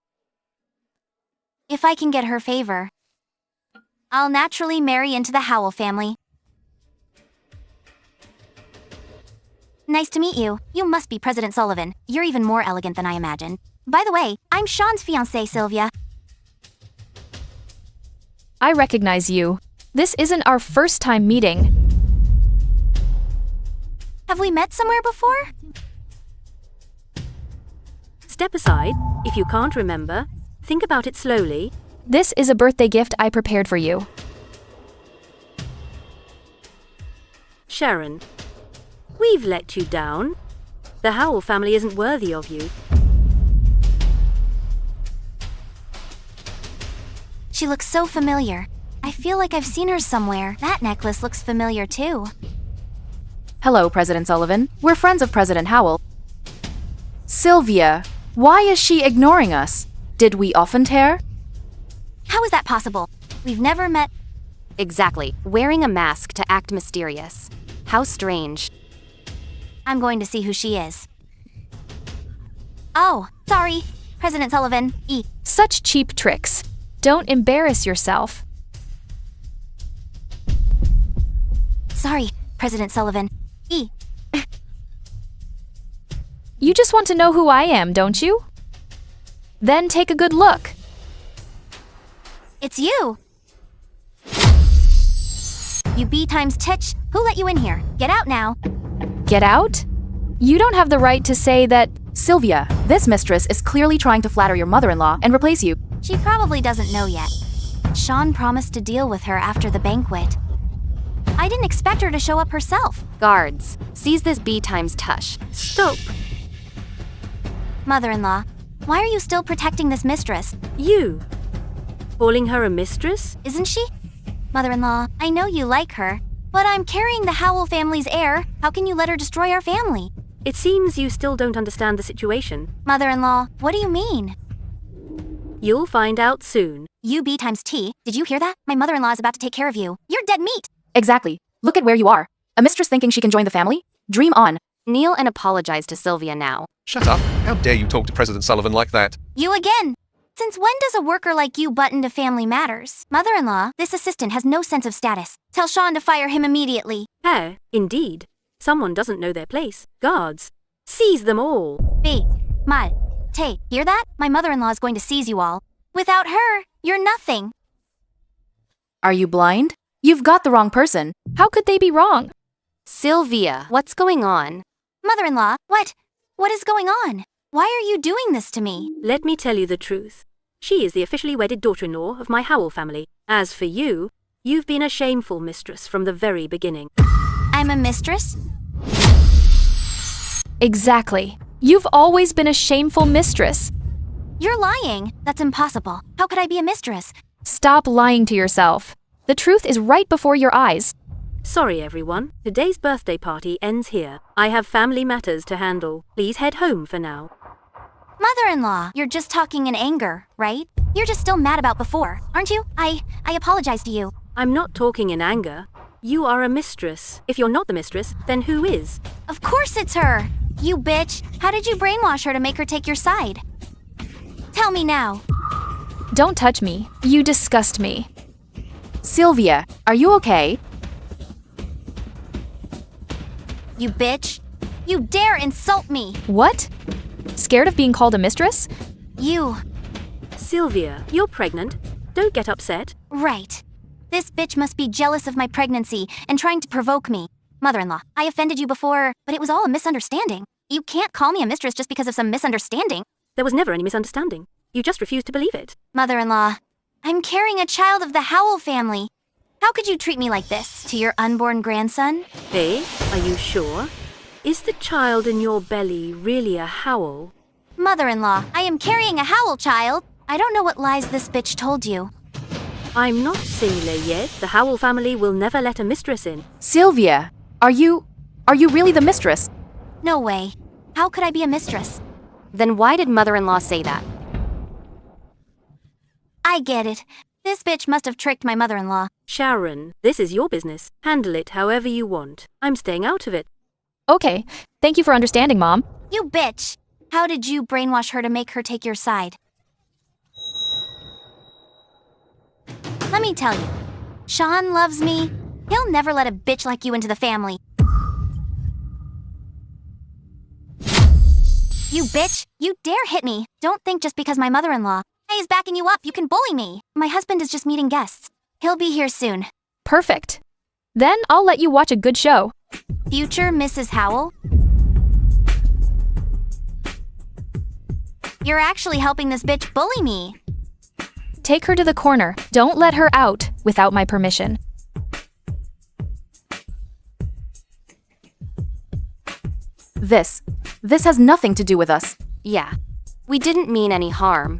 [SPEAKER 1] If I can get her favor, I'll naturally marry into the Howell family. Nice to meet you. You must be President Sullivan. You're even more elegant than I imagined. By the way, I'm Sean's fiancée, Sylvia.
[SPEAKER 2] I recognize you. This isn't our first time meeting.
[SPEAKER 1] Have we met somewhere before?
[SPEAKER 6] Step aside. If you can't remember, think about it slowly.
[SPEAKER 2] This is a birthday gift I prepared for you.
[SPEAKER 6] Sharon, we've let you down. The Howell family isn't worthy of you.
[SPEAKER 1] She looks so familiar. I feel like I've seen her somewhere. That necklace looks familiar too.
[SPEAKER 7] Hello, President Sullivan. We're friends of President Howell. Sylvia, why is she ignoring us? Did we often tear?
[SPEAKER 1] How is that possible? We've never met.
[SPEAKER 4] Exactly. Wearing a mask to act mysterious. How strange.
[SPEAKER 1] I'm going to see who she is. Oh, sorry. President Sullivan, E.
[SPEAKER 2] Such cheap tricks. Don't embarrass yourself.
[SPEAKER 1] Sorry, President Sullivan, E.
[SPEAKER 2] You just want to know who I am, don't you? Then take a good look.
[SPEAKER 1] It's you. You B times titch. Who let you in here? Get out now.
[SPEAKER 2] Get out? You don't have the right to say that.
[SPEAKER 7] Sylvia, this mistress is clearly trying to flatter your mother-in-law and replace you.
[SPEAKER 1] She probably doesn't know yet. Sean promised to deal with her after the banquet. I didn't expect her to show up herself.
[SPEAKER 4] Guards, seize this B times tush.
[SPEAKER 6] Stop.
[SPEAKER 1] Mother-in-law, why are you still protecting this mistress?
[SPEAKER 6] You. Calling her a mistress?
[SPEAKER 1] Isn't she? Mother-in-law, I know you like her, but I'm carrying the Howell family's heir. How can you let her destroy our family?
[SPEAKER 6] It seems you still don't understand the situation.
[SPEAKER 1] Mother-in-law, what do you mean?
[SPEAKER 6] You'll find out soon.
[SPEAKER 1] You B times T. Did you hear that? My mother-in-law is about to take care of you. You're dead meat.
[SPEAKER 7] Exactly. Look at where you are. A mistress thinking she can join the family? Dream on.
[SPEAKER 4] Kneel and apologize to Sylvia now.
[SPEAKER 10] Shut up. How dare you talk to President Sullivan like that?
[SPEAKER 1] You again. Since when does a worker like you butt into family matters? Mother-in-law, this assistant has no sense of status. Tell Sean to fire him immediately.
[SPEAKER 6] Indeed. Someone doesn't know their place. Guards. Seize them all.
[SPEAKER 1] B. Mal. Tay, hear that? My mother-in-law is going to seize you all. Without her, you're nothing.
[SPEAKER 7] Are you blind? You've got the wrong person.
[SPEAKER 2] How could they be wrong?
[SPEAKER 4] Sylvia, what's going on?
[SPEAKER 1] Mother-in-law, what? What is going on? Why are you doing this to me?
[SPEAKER 6] Let me tell you the truth. She is the officially wedded daughter-in-law of my Howell family. As for you, you've been a shameful mistress from the very beginning.
[SPEAKER 1] I'm a mistress?
[SPEAKER 2] Exactly. You've always been a shameful mistress.
[SPEAKER 1] You're lying. That's impossible. How could I be a mistress?
[SPEAKER 2] Stop lying to yourself. The truth is right before your eyes.
[SPEAKER 6] Sorry, everyone. Today's birthday party ends here. I have family matters to handle. Please head home for now.
[SPEAKER 1] Mother-in-law, you're just talking in anger, right? You're just still mad about before, aren't you? I apologize to you.
[SPEAKER 6] I'm not talking in anger. You are a mistress. If you're not the mistress, then who is?
[SPEAKER 1] Of course it's her. You bitch. How did you brainwash her to make her take your side? Tell me now.
[SPEAKER 2] Don't touch me. You disgust me.
[SPEAKER 7] Sylvia, are you okay?
[SPEAKER 1] You bitch. You dare insult me.
[SPEAKER 2] What? Scared of being called a mistress?
[SPEAKER 1] You.
[SPEAKER 6] Sylvia, you're pregnant. Don't get upset.
[SPEAKER 1] Right. This bitch must be jealous of my pregnancy and trying to provoke me. Mother-in-law, I offended you before, but it was all a misunderstanding. You can't call me a mistress just because of some misunderstanding.
[SPEAKER 6] There was never any misunderstanding. You just refused to believe it.
[SPEAKER 1] Mother-in-law, I'm carrying a child of the Howell family. How could you treat me like this to your unborn grandson?
[SPEAKER 6] Hey, are you sure? Is the child in your belly really a Howell?
[SPEAKER 1] Mother-in-law, I am carrying a Howell child. I don't know what lies this bitch told you.
[SPEAKER 6] I'm not singular yet. The Howell family will never let a mistress in.
[SPEAKER 7] Sylvia, are you really the mistress?
[SPEAKER 1] No way. How could I be a mistress?
[SPEAKER 4] Then why did mother-in-law say that?
[SPEAKER 1] I get it. This bitch must have tricked my mother-in-law.
[SPEAKER 6] Sharon, this is your business. Handle it however you want. I'm staying out of it.
[SPEAKER 2] Okay. Thank you for understanding, Mom.
[SPEAKER 1] You bitch. How did you brainwash her to make her take your side? Let me tell you. Sean loves me. He'll never let a bitch like you into the family. You bitch. You dare hit me. Don't think just because my mother-in-law is backing you up, you can bully me. My husband is just meeting guests. He'll be here soon.
[SPEAKER 2] Perfect. Then I'll let you watch a good show.
[SPEAKER 1] Future Mrs. Howell? You're actually helping this bitch bully me.
[SPEAKER 2] Take her to the corner. Don't let her out without my permission.
[SPEAKER 7] This has nothing to do with us.
[SPEAKER 4] Yeah. We didn't mean any harm.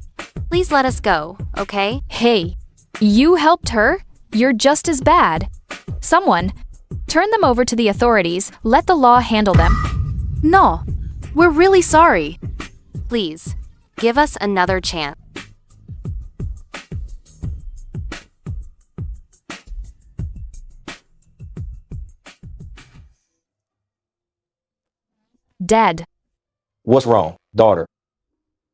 [SPEAKER 4] Please let us go, okay?
[SPEAKER 2] Hey, you helped her. You're just as bad. Someone, turn them over to the authorities. Let the law handle them.
[SPEAKER 7] No, we're really sorry.
[SPEAKER 4] Please, give us another chance.
[SPEAKER 2] Dad.
[SPEAKER 13] What's wrong, daughter?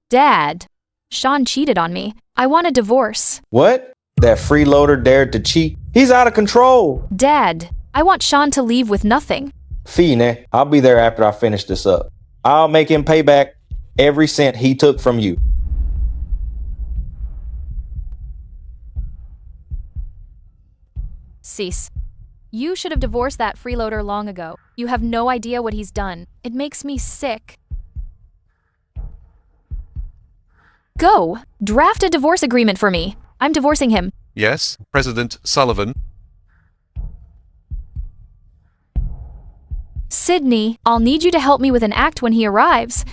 [SPEAKER 2] Dad. Sean cheated on me. I want a divorce.
[SPEAKER 13] What? That freeloader dared to cheat? He's out of control.
[SPEAKER 2] Dad, I want Sean to leave with nothing.
[SPEAKER 13] Fine, I'll be there after I finish this up. I'll make him pay back every cent he took from you.
[SPEAKER 2] Cease. You should have divorced that freeloader long ago. You have no idea what he's done. It makes me sick. Go! Draft a divorce agreement for me. I'm divorcing him.
[SPEAKER 10] Yes, President Sullivan.
[SPEAKER 2] Sydney, I'll need you to help me with an act when he arrives.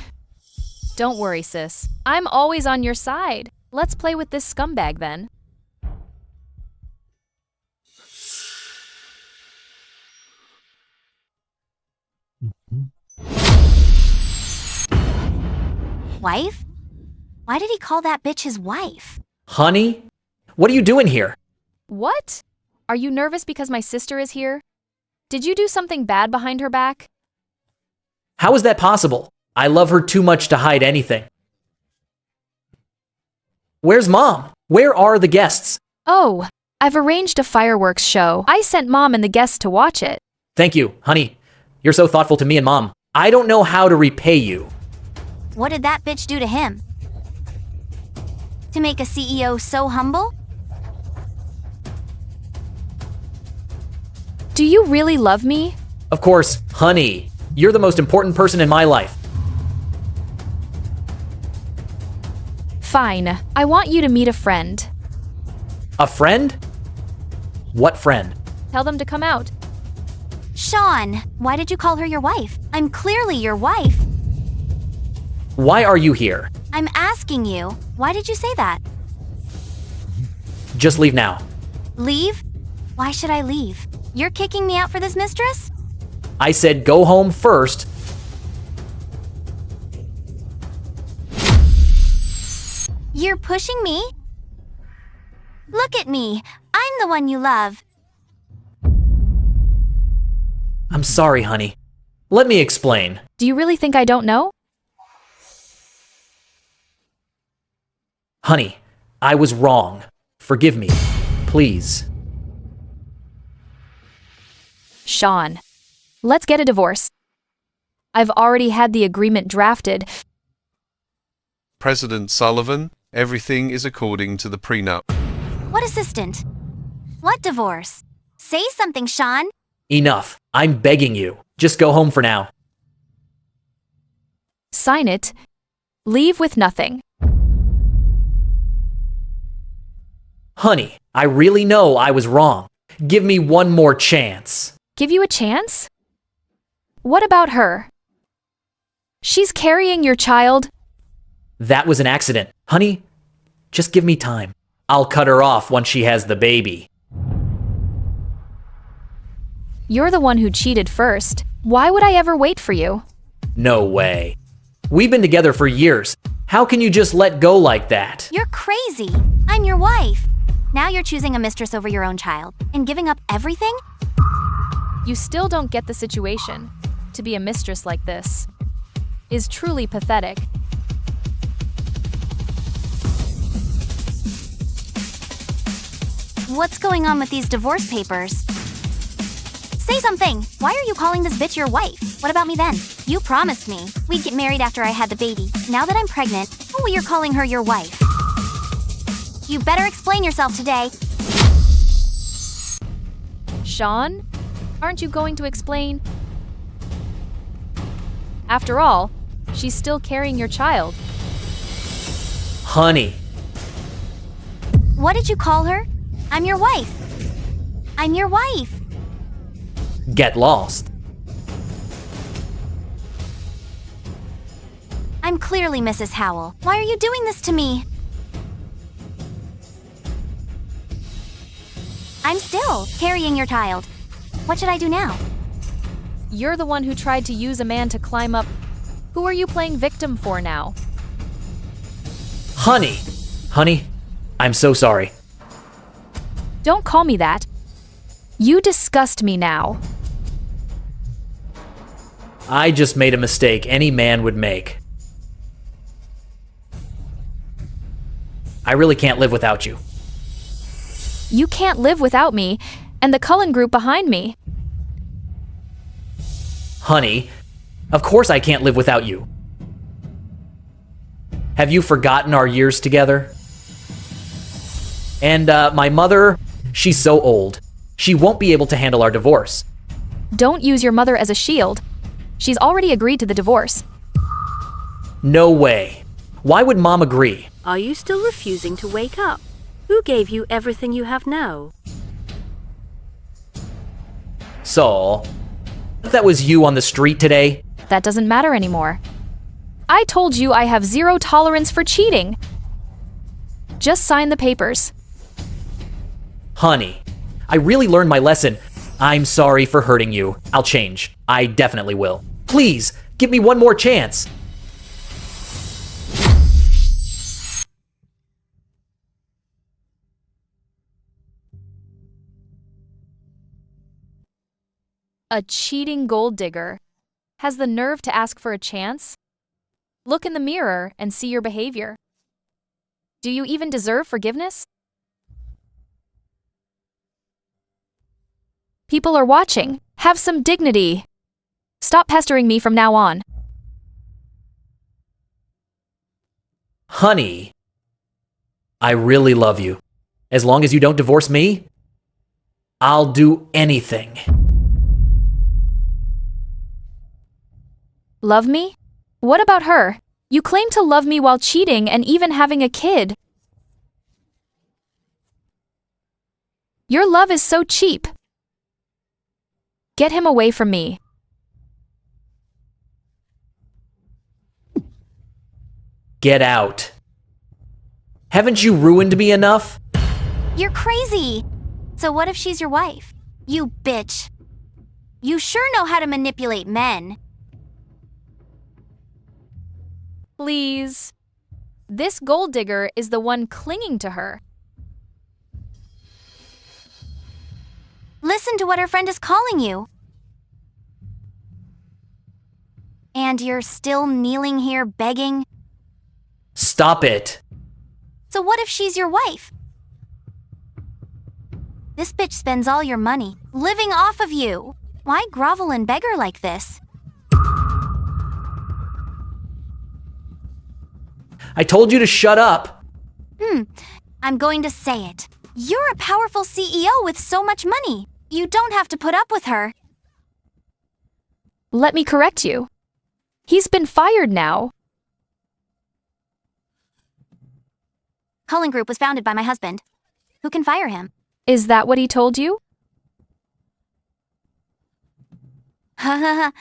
[SPEAKER 2] Don't worry, sis. I'm always on your side. Let's play with this scumbag then.
[SPEAKER 1] Wife? Why did he call that bitch his wife?
[SPEAKER 5] Honey? What are you doing here?
[SPEAKER 2] What? Are you nervous because my sister is here? Did you do something bad behind her back?
[SPEAKER 5] How is that possible? I love her too much to hide anything. Where's Mom? Where are the guests?
[SPEAKER 2] Oh, I've arranged a fireworks show. I sent Mom and the guests to watch it.
[SPEAKER 5] Thank you, honey. You're so thoughtful to me and Mom. I don't know how to repay you.
[SPEAKER 1] What did that bitch do to him? To make a CEO so humble?
[SPEAKER 2] Do you really love me?
[SPEAKER 5] Of course, honey. You're the most important person in my life.
[SPEAKER 2] Fine. I want you to meet a friend.
[SPEAKER 5] A friend? What friend?
[SPEAKER 2] Tell them to come out.
[SPEAKER 1] Sean, why did you call her your wife? I'm clearly your wife.
[SPEAKER 5] Why are you here?
[SPEAKER 1] I'm asking you. Why did you say that?
[SPEAKER 5] Just leave now.
[SPEAKER 1] Leave? Why should I leave? You're kicking me out for this mistress?
[SPEAKER 5] I said go home first.
[SPEAKER 1] You're pushing me? Look at me. I'm the one you love.
[SPEAKER 5] I'm sorry, honey. Let me explain.
[SPEAKER 2] Do you really think I don't know?
[SPEAKER 5] Honey, I was wrong. Forgive me, please.
[SPEAKER 2] Sean, let's get a divorce. I've already had the agreement drafted.
[SPEAKER 10] President Sullivan, everything is according to the prenup.
[SPEAKER 1] What assistant? What divorce? Say something, Sean.
[SPEAKER 5] Enough. I'm begging you. Just go home for now.
[SPEAKER 2] Sign it. Leave with nothing.
[SPEAKER 5] Honey, I really know I was wrong. Give me one more chance.
[SPEAKER 2] Give you a chance? What about her? She's carrying your child.
[SPEAKER 5] That was an accident. Honey, just give me time. I'll cut her off once she has the baby.
[SPEAKER 2] You're the one who cheated first. Why would I ever wait for you?
[SPEAKER 5] No way. We've been together for years. How can you just let go like that?
[SPEAKER 1] You're crazy. I'm your wife. Now you're choosing a mistress over your own child and giving up everything?
[SPEAKER 2] You still don't get the situation. To be a mistress like this is truly pathetic.
[SPEAKER 1] What's going on with these divorce papers? Say something! Why are you calling this bitch your wife? What about me then? You promised me we'd get married after I had the baby. Now that I'm pregnant, oh, you're calling her your wife. You better explain yourself today.
[SPEAKER 2] Sean, aren't you going to explain? After all, she's still carrying your child.
[SPEAKER 5] Honey.
[SPEAKER 1] What did you call her? I'm your wife. I'm your wife.
[SPEAKER 5] Get lost.
[SPEAKER 1] I'm clearly Mrs. Howell. Why are you doing this to me? I'm still carrying your child. What should I do now?
[SPEAKER 2] You're the one who tried to use a man to climb up. Who are you playing victim for now?
[SPEAKER 5] Honey. Honey, I'm so sorry.
[SPEAKER 2] Don't call me that. You disgust me now.
[SPEAKER 5] I just made a mistake any man would make. I really can't live without you.
[SPEAKER 2] You can't live without me and the Cullen group behind me.
[SPEAKER 5] Honey, of course I can't live without you. Have you forgotten our years together? And my mother, she's so old. She won't be able to handle our divorce.
[SPEAKER 2] Don't use your mother as a shield. She's already agreed to the divorce.
[SPEAKER 5] No way. Why would Mom agree?
[SPEAKER 6] Are you still refusing to wake up? Who gave you everything you have now?
[SPEAKER 5] So, that was you on the street today?
[SPEAKER 2] That doesn't matter anymore. I told you I have zero tolerance for cheating. Just sign the papers.
[SPEAKER 5] Honey, I really learned my lesson. I'm sorry for hurting you. I'll change. I definitely will. Please, give me one more chance.
[SPEAKER 2] A cheating gold digger has the nerve to ask for a chance? Look in the mirror and see your behavior. Do you even deserve forgiveness? People are watching. Have some dignity. Stop pestering me from now on.
[SPEAKER 5] Honey, I really love you. As long as you don't divorce me, I'll do anything.
[SPEAKER 2] Love me? What about her? You claim to love me while cheating and even having a kid. Your love is so cheap. Get him away from me.
[SPEAKER 5] Get out. Haven't you ruined me enough?
[SPEAKER 1] You're crazy. So what if she's your wife? You bitch. You sure know how to manipulate men.
[SPEAKER 2] Please. This gold digger is the one clinging to her.
[SPEAKER 1] Listen to what her friend is calling you. And you're still kneeling here begging?
[SPEAKER 5] Stop it.
[SPEAKER 1] So what if she's your wife? This bitch spends all your money, living off of you. Why grovel and beg her like this?
[SPEAKER 5] I told you to shut up.
[SPEAKER 1] I'm going to say it. You're a powerful CEO with so much money. You don't have to put up with her.
[SPEAKER 2] Let me correct you. He's been fired now.
[SPEAKER 1] Cullen Group was founded by my husband. Who can fire him?
[SPEAKER 2] Is that what he told you?
[SPEAKER 1] Ha ha ha.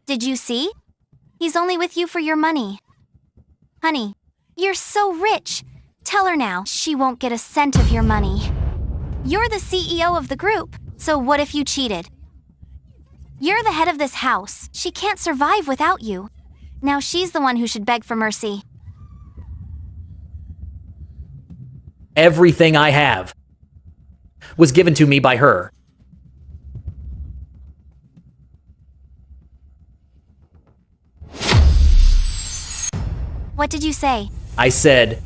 [SPEAKER 1] Did you see? He's only with you for your money. Honey, you're so rich. Tell her now she won't get a cent of your money. You're the CEO of the group, so what if you cheated? You're the head of this house. She can't survive without you. Now she's the one who should beg for mercy.
[SPEAKER 5] Everything I have was given to me by her.
[SPEAKER 1] What did you say?
[SPEAKER 5] I said,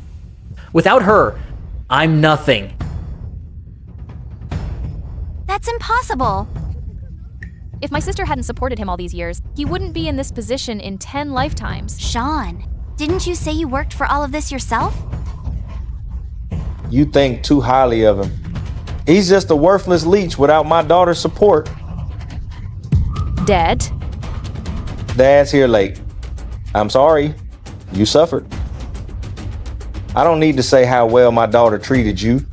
[SPEAKER 5] without her, I'm nothing.
[SPEAKER 1] That's impossible.
[SPEAKER 2] If my sister hadn't supported him all these years, he wouldn't be in this position in 10 lifetimes.
[SPEAKER 1] Sean, didn't you say you worked for all of this yourself?
[SPEAKER 13] You think too highly of him. He's just a worthless leech without my daughter's support.
[SPEAKER 2] Dead?
[SPEAKER 13] Dad's here late. I'm sorry. You suffered. I don't need to say how well my daughter treated you.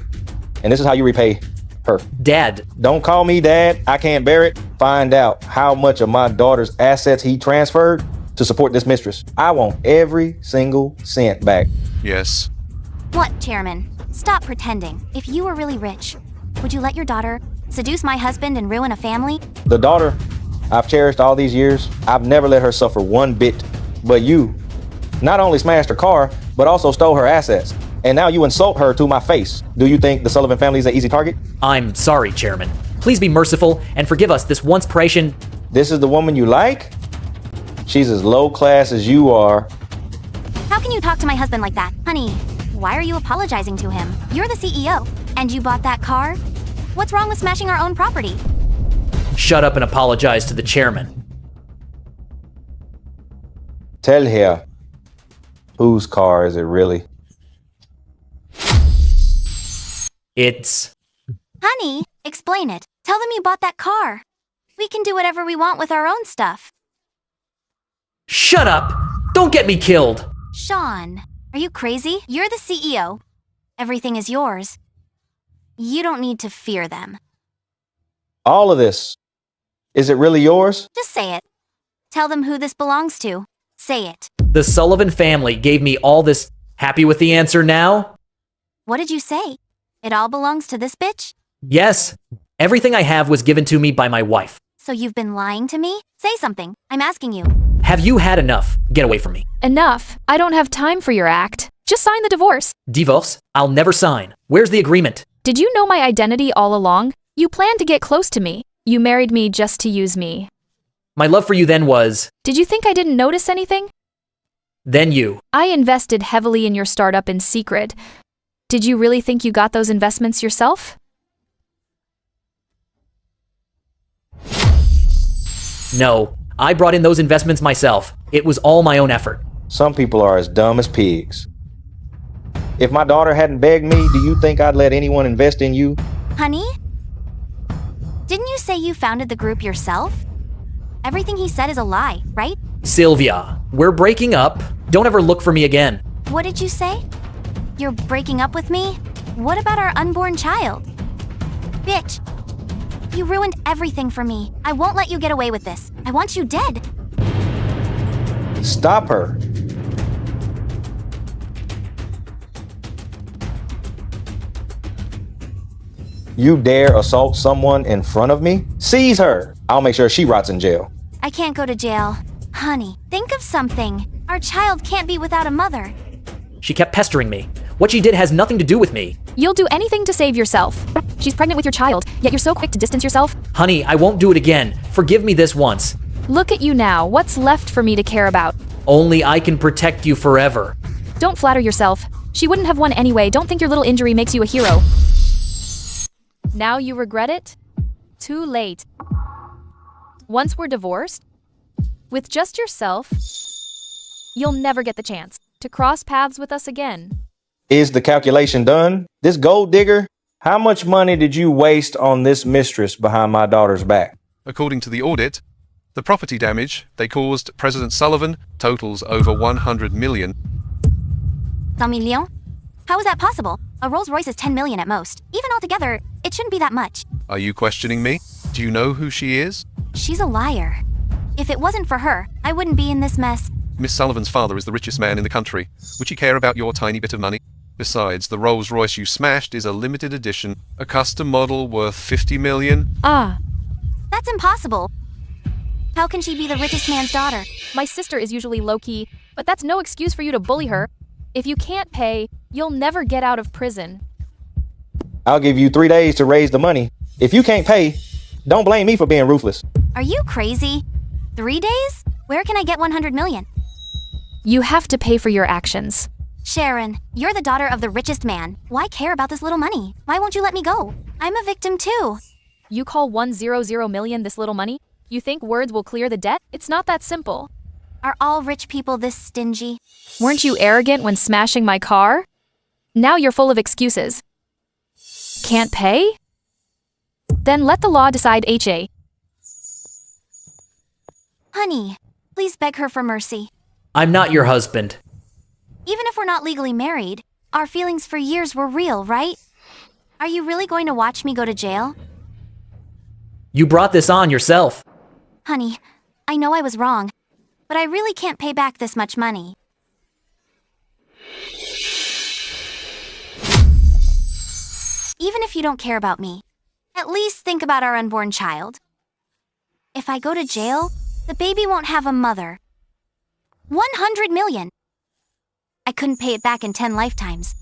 [SPEAKER 13] And this is how you repay her.
[SPEAKER 5] Dad.
[SPEAKER 13] Don't call me Dad. I can't bear it. Find out how much of my daughter's assets he transferred to support this mistress. I want every single cent back.
[SPEAKER 10] Yes.
[SPEAKER 1] What, Chairman? Stop pretending. If you were really rich, would you let your daughter seduce my husband and ruin a family?
[SPEAKER 13] The daughter I've cherished all these years, I've never let her suffer one bit. But you not only smashed her car, but also stole her assets. And now you insult her to my face. Do you think the Sullivan family is an easy target?
[SPEAKER 5] I'm sorry, Chairman. Please be merciful and forgive us this once Parisian.
[SPEAKER 13] This is the woman you like? She's as low class as you are.
[SPEAKER 1] How can you talk to my husband like that? Honey, why are you apologizing to him? You're the CEO, and you bought that car? What's wrong with smashing our own property?
[SPEAKER 5] Shut up and apologize to the chairman.
[SPEAKER 13] Tell her. Whose car is it really?
[SPEAKER 5] It's...
[SPEAKER 1] Honey, Explain it. Tell them you bought that car. We can do whatever we want with our own stuff.
[SPEAKER 5] Shut up! Don't get me killed!
[SPEAKER 1] Sean, are you crazy? You're the CEO. Everything is yours. You don't need to fear them.
[SPEAKER 13] All of this. Is it really yours?
[SPEAKER 1] Just say it. Tell them who this belongs to. Say it.
[SPEAKER 5] The Sullivan family gave me all this. Happy with the answer now?
[SPEAKER 1] What did you say? It all belongs to this bitch?
[SPEAKER 5] Yes. Everything I have was given to me by my wife.
[SPEAKER 1] So you've been lying to me? Say something. I'm asking you.
[SPEAKER 5] Have you had enough? Get away from me.
[SPEAKER 2] Enough. I don't have time for your act. Just sign the divorce.
[SPEAKER 5] Divorce? I'll never sign. Where's the agreement?
[SPEAKER 2] Did you know my identity all along? You planned to get close to me. You married me just to use me.
[SPEAKER 5] My love for you then was...
[SPEAKER 2] Did you think I didn't notice anything?
[SPEAKER 5] Then you.
[SPEAKER 2] I invested heavily in your startup in secret. Did you really think you got those investments yourself?
[SPEAKER 5] No. I brought in those investments myself. It was all my own effort.
[SPEAKER 13] Some people are as dumb as pigs. If my daughter hadn't begged me, do you think I'd let anyone invest in you?
[SPEAKER 1] Honey? Didn't you say you founded the group yourself? Everything he said is a lie, right?
[SPEAKER 5] Sylvia, we're breaking up. Don't ever look for me again.
[SPEAKER 1] What did you say? You're breaking up with me? What about our unborn child? Bitch, you ruined everything for me. I won't let you get away with this. I want you dead.
[SPEAKER 13] Stop her. You dare assault someone in front of me? Seize her. I'll make sure she rots in jail.
[SPEAKER 1] I can't go to jail. Honey, think of something. Our child can't be without a mother.
[SPEAKER 5] She kept pestering me. What she did has nothing to do with me.
[SPEAKER 2] You'll do anything to save yourself. She's pregnant with your child, yet you're so quick to distance yourself.
[SPEAKER 5] Honey, I won't do it again. Forgive me this once.
[SPEAKER 2] Look at you now. What's left for me to care about?
[SPEAKER 5] Only I can protect you forever.
[SPEAKER 2] Don't flatter yourself. She wouldn't have won anyway. Don't think your little injury makes you a hero. Now you regret it? Too late. Once we're divorced, with just yourself, you'll never get the chance to cross paths with us again.
[SPEAKER 13] Is the calculation done? This gold digger? How much money did you waste on this mistress behind my daughter's back?
[SPEAKER 10] According to the audit, the property damage they caused President Sullivan totals over 100 million.
[SPEAKER 1] 100 million? How is that possible? A Rolls Royce is 10 million at most. Even altogether, it shouldn't be that much.
[SPEAKER 10] Are you questioning me? Do you know who she is?
[SPEAKER 1] She's a liar. If it wasn't for her, I wouldn't be in this mess.
[SPEAKER 10] Miss Sullivan's father is the richest man in the country. Would she care about your tiny bit of money? Besides, the Rolls Royce you smashed is a limited edition, a custom model worth 50 million.
[SPEAKER 12] Ah,
[SPEAKER 1] That's impossible. How can she be the richest man's daughter?
[SPEAKER 2] My sister is usually low-key, but that's no excuse for you to bully her. If you can't pay, you'll never get out of prison.
[SPEAKER 13] I'll give you 3 days to raise the money. If you can't pay, don't blame me for being ruthless.
[SPEAKER 1] Are you crazy? 3 days? Where can I get 100 million?
[SPEAKER 2] You have to pay for your actions.
[SPEAKER 1] Sharon, you're the daughter of the richest man. Why care about this little money? Why won't you let me go? I'm a victim too.
[SPEAKER 2] You call 100 million this little money? You think words will clear the debt? It's not that simple.
[SPEAKER 1] Are all rich people this stingy?
[SPEAKER 2] Weren't you arrogant when smashing my car? Now you're full of excuses. Can't pay? Then let the law decide, HA.
[SPEAKER 1] Honey, please beg her for mercy.
[SPEAKER 5] I'm not your husband.
[SPEAKER 1] Even if we're not legally married, our feelings for years were real, right? Are you really going to watch me go to jail?
[SPEAKER 5] You brought this on yourself.
[SPEAKER 1] Honey, I know I was wrong, but I really can't pay back this much money. Even if you don't care about me, at least think about our unborn child. If I go to jail, the baby won't have a mother. 100 million! I couldn't pay it back in 10 lifetimes.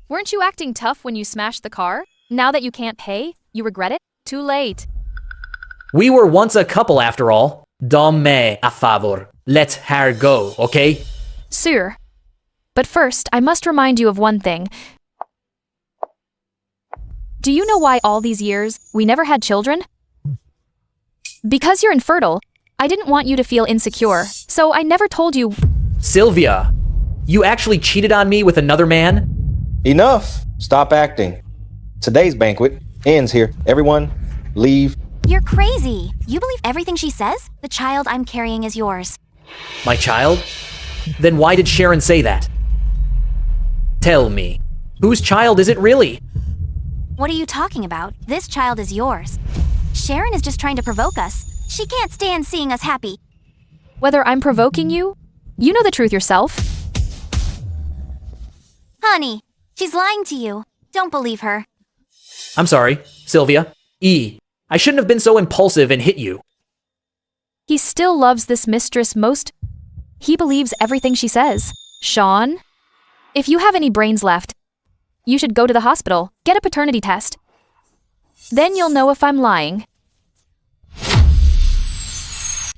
[SPEAKER 2] Weren't you acting tough when you smashed the car? Now that you can't pay, you regret it? Too late.
[SPEAKER 5] We were once a couple after all. Dame a favor. Let her go, okay?
[SPEAKER 2] Sure. But first, I must remind you of one thing. Do you know why all these years we never had children? Because you're infertile. I didn't want you to feel insecure, so I never told you.
[SPEAKER 5] Sylvia, you actually cheated on me with another man?
[SPEAKER 13] Enough. Stop acting. Today's banquet ends here. Everyone, leave.
[SPEAKER 1] You're crazy. You believe everything she says? The child I'm carrying is yours.
[SPEAKER 5] My child? Then why did Sharon say that? Tell me, whose child is it really?
[SPEAKER 1] What are you talking about? This child is yours. Sharon is just trying to provoke us. She can't stand seeing us happy.
[SPEAKER 2] Whether I'm provoking you, you know the truth yourself.
[SPEAKER 1] Honey, she's lying to you. Don't believe her.
[SPEAKER 5] I'm sorry, Sylvia. I shouldn't have been so impulsive and hit you.
[SPEAKER 2] He still loves this mistress most. He believes everything she says. Sean, if you have any brains left, you should go to the hospital, get a paternity test. Then you'll know if I'm lying.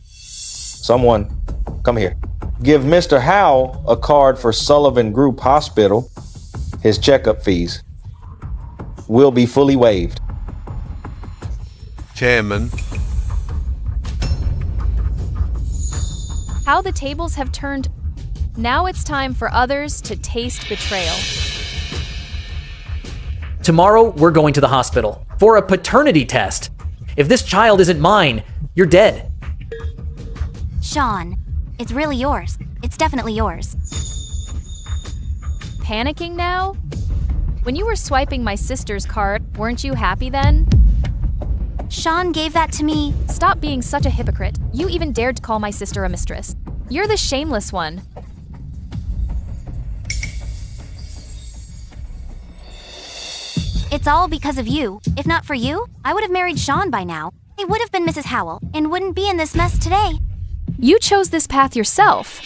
[SPEAKER 13] Someone, come here. Give Mr. Howell a card for Sullivan Group Hospital. His checkup fees will be fully waived.
[SPEAKER 10] Chairman,
[SPEAKER 2] How the tables have turned. Now it's time for others to taste betrayal.
[SPEAKER 5] Tomorrow, we're going to the hospital for a paternity test. If this child isn't mine, you're dead.
[SPEAKER 1] Sean, it's really yours. It's definitely yours.
[SPEAKER 2] Panicking now? When you were swiping my sister's card, weren't you happy then?
[SPEAKER 1] Sean gave that to me.
[SPEAKER 2] Stop being such a hypocrite. You even dared to call my sister a mistress. You're the shameless one.
[SPEAKER 1] It's all because of you. If not for you, I would have married Sean by now. I would have been Mrs. Howell and wouldn't be in this mess today.
[SPEAKER 2] You chose this path yourself.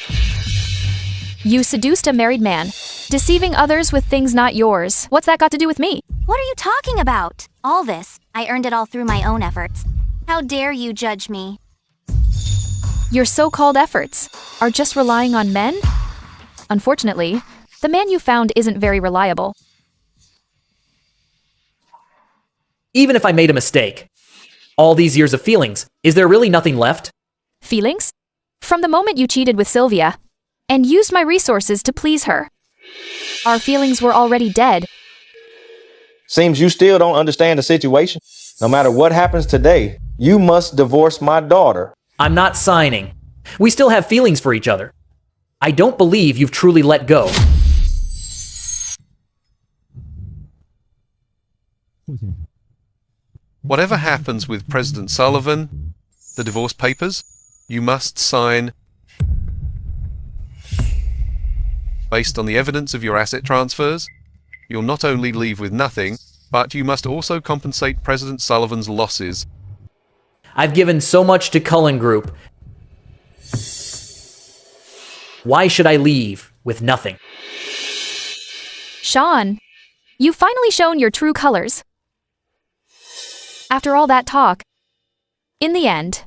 [SPEAKER 2] You seduced a married man, deceiving others with things not yours. What's that got to do with me?
[SPEAKER 1] What are you talking about? All this, I earned it all through my own efforts. How dare you judge me?
[SPEAKER 2] Your so-called efforts are just relying on men? Unfortunately, the man you found isn't very reliable.
[SPEAKER 5] Even if I made a mistake, all these years of feelings, is there really nothing left?
[SPEAKER 2] Feelings? From the moment you cheated with Sylvia and used my resources to please her, our feelings were already dead.
[SPEAKER 13] Seems you still don't understand the situation. No matter what happens today, you must divorce my daughter.
[SPEAKER 5] I'm not signing. We still have feelings for each other. I don't believe you've truly let go.
[SPEAKER 10] whatever happens with President Sullivan, the divorce papers, you must sign based on the evidence of your asset transfers. You'll not only leave with nothing, but you must also compensate President Sullivan's losses.
[SPEAKER 5] I've given so much to Cullen Group. Why should I leave with nothing?
[SPEAKER 2] Sean, you've finally shown your true colors. After all that talk, in the end,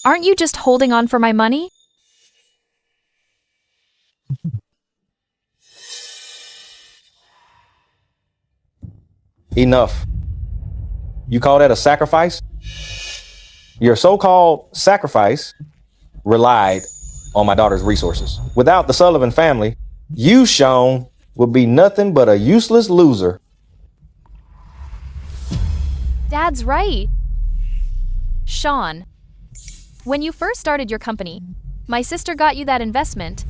[SPEAKER 2] aren't you just holding on for my money?
[SPEAKER 13] Enough. You call that a sacrifice? Your so-called sacrifice relied on my daughter's resources. Without the Sullivan family, you, Sean, would be nothing but a useless loser.
[SPEAKER 2] Dad's right. Sean, when you first started your company, my sister got you that investment.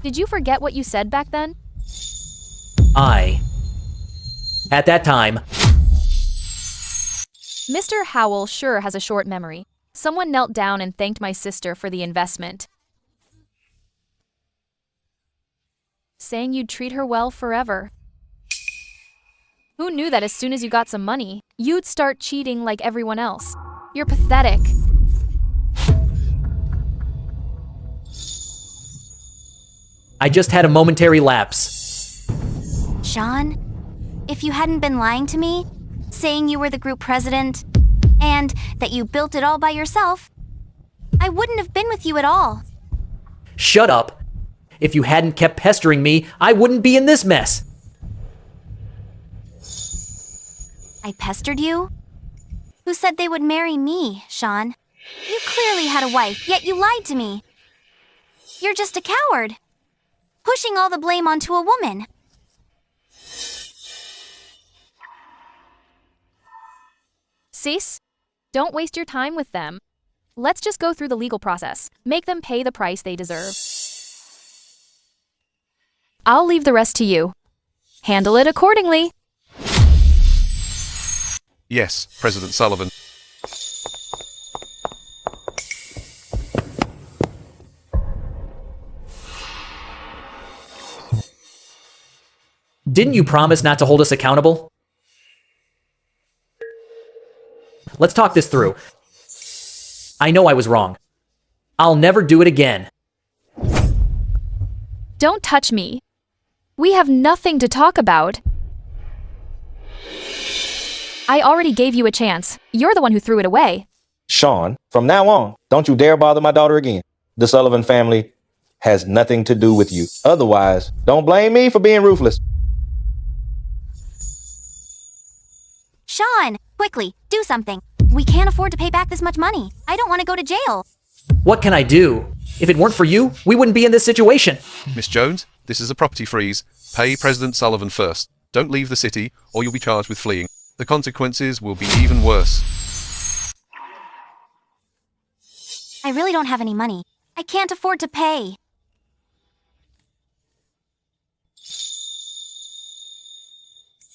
[SPEAKER 2] Did you forget what you said back then?
[SPEAKER 5] At that time,
[SPEAKER 2] Mr. Howell sure has a short memory. Someone knelt down and thanked my sister for the investment, saying you'd treat her well forever. Who knew that as soon as you got some money, you'd start cheating like everyone else? You're pathetic.
[SPEAKER 5] I just had a momentary lapse.
[SPEAKER 1] Sean, if you hadn't been lying to me, saying you were the group president, and that you built it all by yourself, I wouldn't have been with you at all.
[SPEAKER 5] Shut up. If you hadn't kept pestering me, I wouldn't be in this mess.
[SPEAKER 1] I pestered you? Who said they would marry me, Sean? You clearly had a wife, yet you lied to me. You're just a coward, pushing all the blame onto a woman.
[SPEAKER 2] Sis, don't waste your time with them. Let's just go through the legal process. Make them pay the price they deserve. I'll leave the rest to you. Handle it accordingly.
[SPEAKER 10] Yes, President Sullivan.
[SPEAKER 5] Didn't you promise not to hold us accountable? Let's talk this through. I know I was wrong. I'll never do it again.
[SPEAKER 2] Don't touch me. We have nothing to talk about. I already gave you a chance. You're the one who threw it away.
[SPEAKER 13] Sean, from now on, don't you dare bother my daughter again. The Sullivan family has nothing to do with you. Otherwise, don't blame me for being ruthless.
[SPEAKER 1] Sean, quickly, do something. We can't afford to pay back this much money. I don't want to go to jail.
[SPEAKER 5] What can I do? If it weren't for you, we wouldn't be in this situation.
[SPEAKER 10] Miss Jones, this is a property freeze. Pay President Sullivan first. Don't leave the city, or you'll be charged with fleeing. The consequences will be even worse.
[SPEAKER 1] I really don't have any money. I can't afford to pay.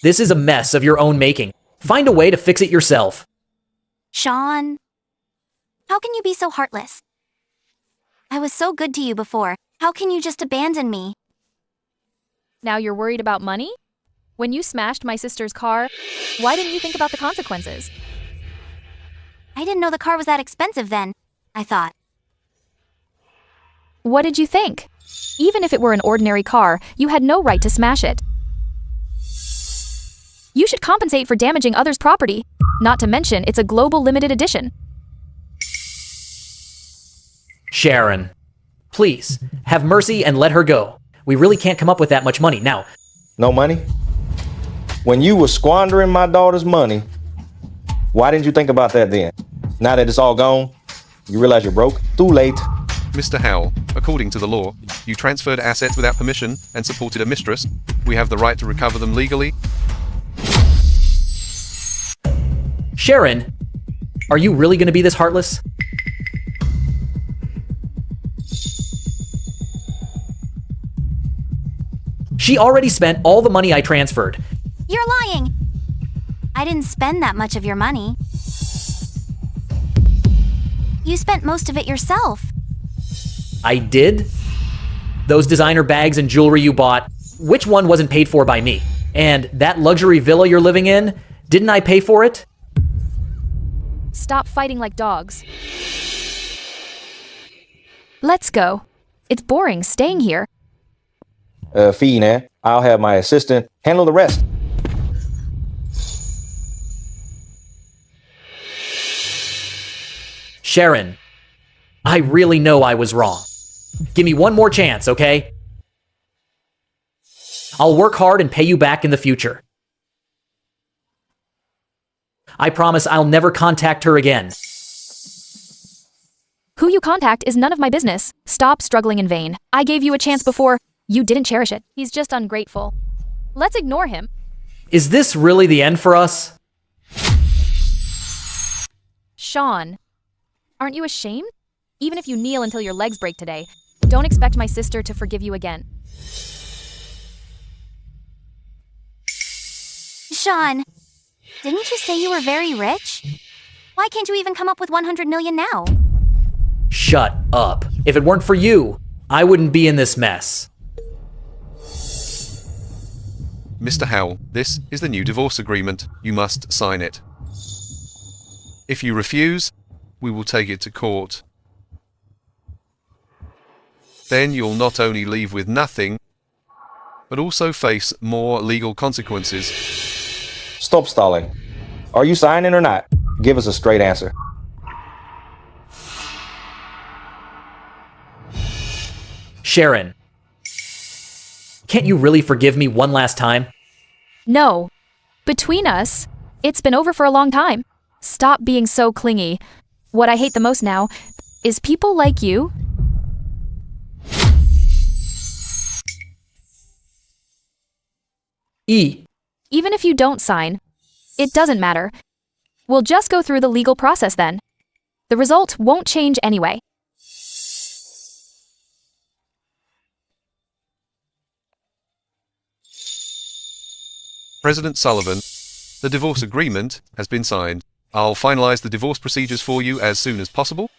[SPEAKER 5] This is a mess of your own making. Find a way to fix it yourself.
[SPEAKER 1] Sean, how can you be so heartless? I was so good to you before. How can you just abandon me?
[SPEAKER 2] Now you're worried about money? When you smashed my sister's car, why didn't you think about the consequences?
[SPEAKER 1] I didn't know the car was that expensive then, I thought.
[SPEAKER 2] What did you think? Even if it were an ordinary car, you had no right to smash it. You should compensate for damaging others' property. Not to mention, it's a global limited edition.
[SPEAKER 5] Sharon, please, have mercy and let her go. We really can't come up with that much money now.
[SPEAKER 13] No money? When you were squandering my daughter's money, why didn't you think about that then? Now that it's all gone, you realize you're broke? Too late.
[SPEAKER 10] Mr. Howell, according to the law, you transferred assets without permission and supported a mistress. We have the right to recover them legally.
[SPEAKER 5] Sharon, are you really going to be this heartless? She already spent all the money I transferred.
[SPEAKER 1] You're lying. I didn't spend that much of your money. You spent most of it yourself.
[SPEAKER 5] I did? Those designer bags and jewelry you bought, which one wasn't paid for by me? And that luxury villa you're living in, didn't I pay for it?
[SPEAKER 2] Stop fighting like dogs. Let's go. It's boring staying here.
[SPEAKER 13] Fee, now. I'll have my assistant handle the rest.
[SPEAKER 5] Sharon, I really know I was wrong. Give me one more chance, okay? I'll work hard and pay you back in the future. I promise I'll never contact her again.
[SPEAKER 2] Who you contact is none of my business. Stop struggling in vain. I gave you a chance before. You didn't cherish it. He's just ungrateful. Let's ignore him.
[SPEAKER 5] Is this really the end for us?
[SPEAKER 2] Sean, aren't you ashamed? Even if you kneel until your legs break today, don't expect my sister to forgive you again.
[SPEAKER 1] Sean, didn't you say you were very rich? Why can't you even come up with 100 million now?
[SPEAKER 5] Shut up. If it weren't for you, I wouldn't be in this mess.
[SPEAKER 10] Mr. Howell, this is the new divorce agreement. You must sign it. If you refuse, we will take it to court. Then you'll not only leave with nothing, but also face more legal consequences.
[SPEAKER 13] Stop stalling. Are you signing or not? Give us a straight answer.
[SPEAKER 5] Sharon, can't you really forgive me one last time?
[SPEAKER 2] No. Between us, it's been over for a long time. Stop being so clingy. What I hate the most now is people like you.
[SPEAKER 5] E.
[SPEAKER 2] Even if you don't sign, it doesn't matter. We'll just go through the legal process then. The result won't change anyway.
[SPEAKER 10] President Sullivan, the divorce agreement has been signed. I'll finalize the divorce procedures for you as soon as possible.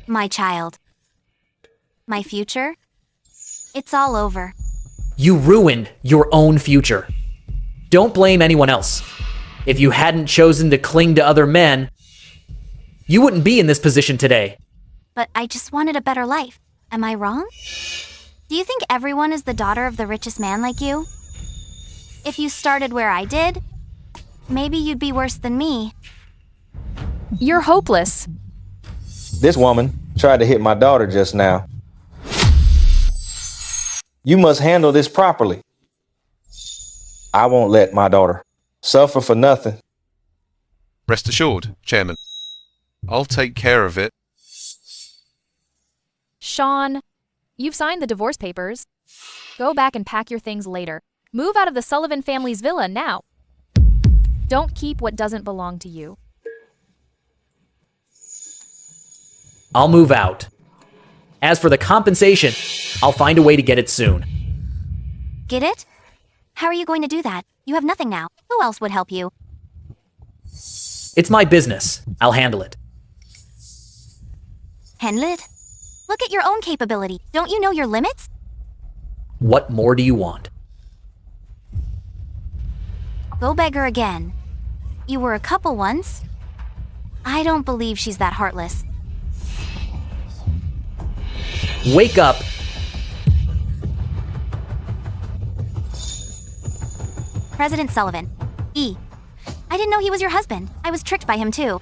[SPEAKER 1] My child. My future? It's all over.
[SPEAKER 5] You ruined your own future. Don't blame anyone else. If you hadn't chosen to cling to other men, you wouldn't be in this position today.
[SPEAKER 1] But I just wanted a better life. Am I wrong? Do you think everyone is the daughter of the richest man like you? If you started where I did, maybe you'd be worse than me.
[SPEAKER 2] You're hopeless.
[SPEAKER 13] This woman tried to hit my daughter just now. You must handle this properly. I won't let my daughter suffer for nothing.
[SPEAKER 10] Rest assured, Chairman. I'll take care of it.
[SPEAKER 2] Sean, you've signed the divorce papers. Go back and pack your things later. Move out of the Sullivan family's villa now. Don't keep what doesn't belong to you.
[SPEAKER 5] I'll move out. As for the compensation, I'll find a way to get it soon.
[SPEAKER 1] Get it? How are you going to do that? You have nothing now. Who else would help you?
[SPEAKER 5] It's my business. I'll handle it.
[SPEAKER 1] Handle it? Look at your own capability. Don't you know your limits?
[SPEAKER 5] What more do you want?
[SPEAKER 1] Go beg her again. You were a couple once. I don't believe she's that heartless.
[SPEAKER 5] Wake up.
[SPEAKER 1] President Sullivan. E. I didn't know he was your husband. I was tricked by him too.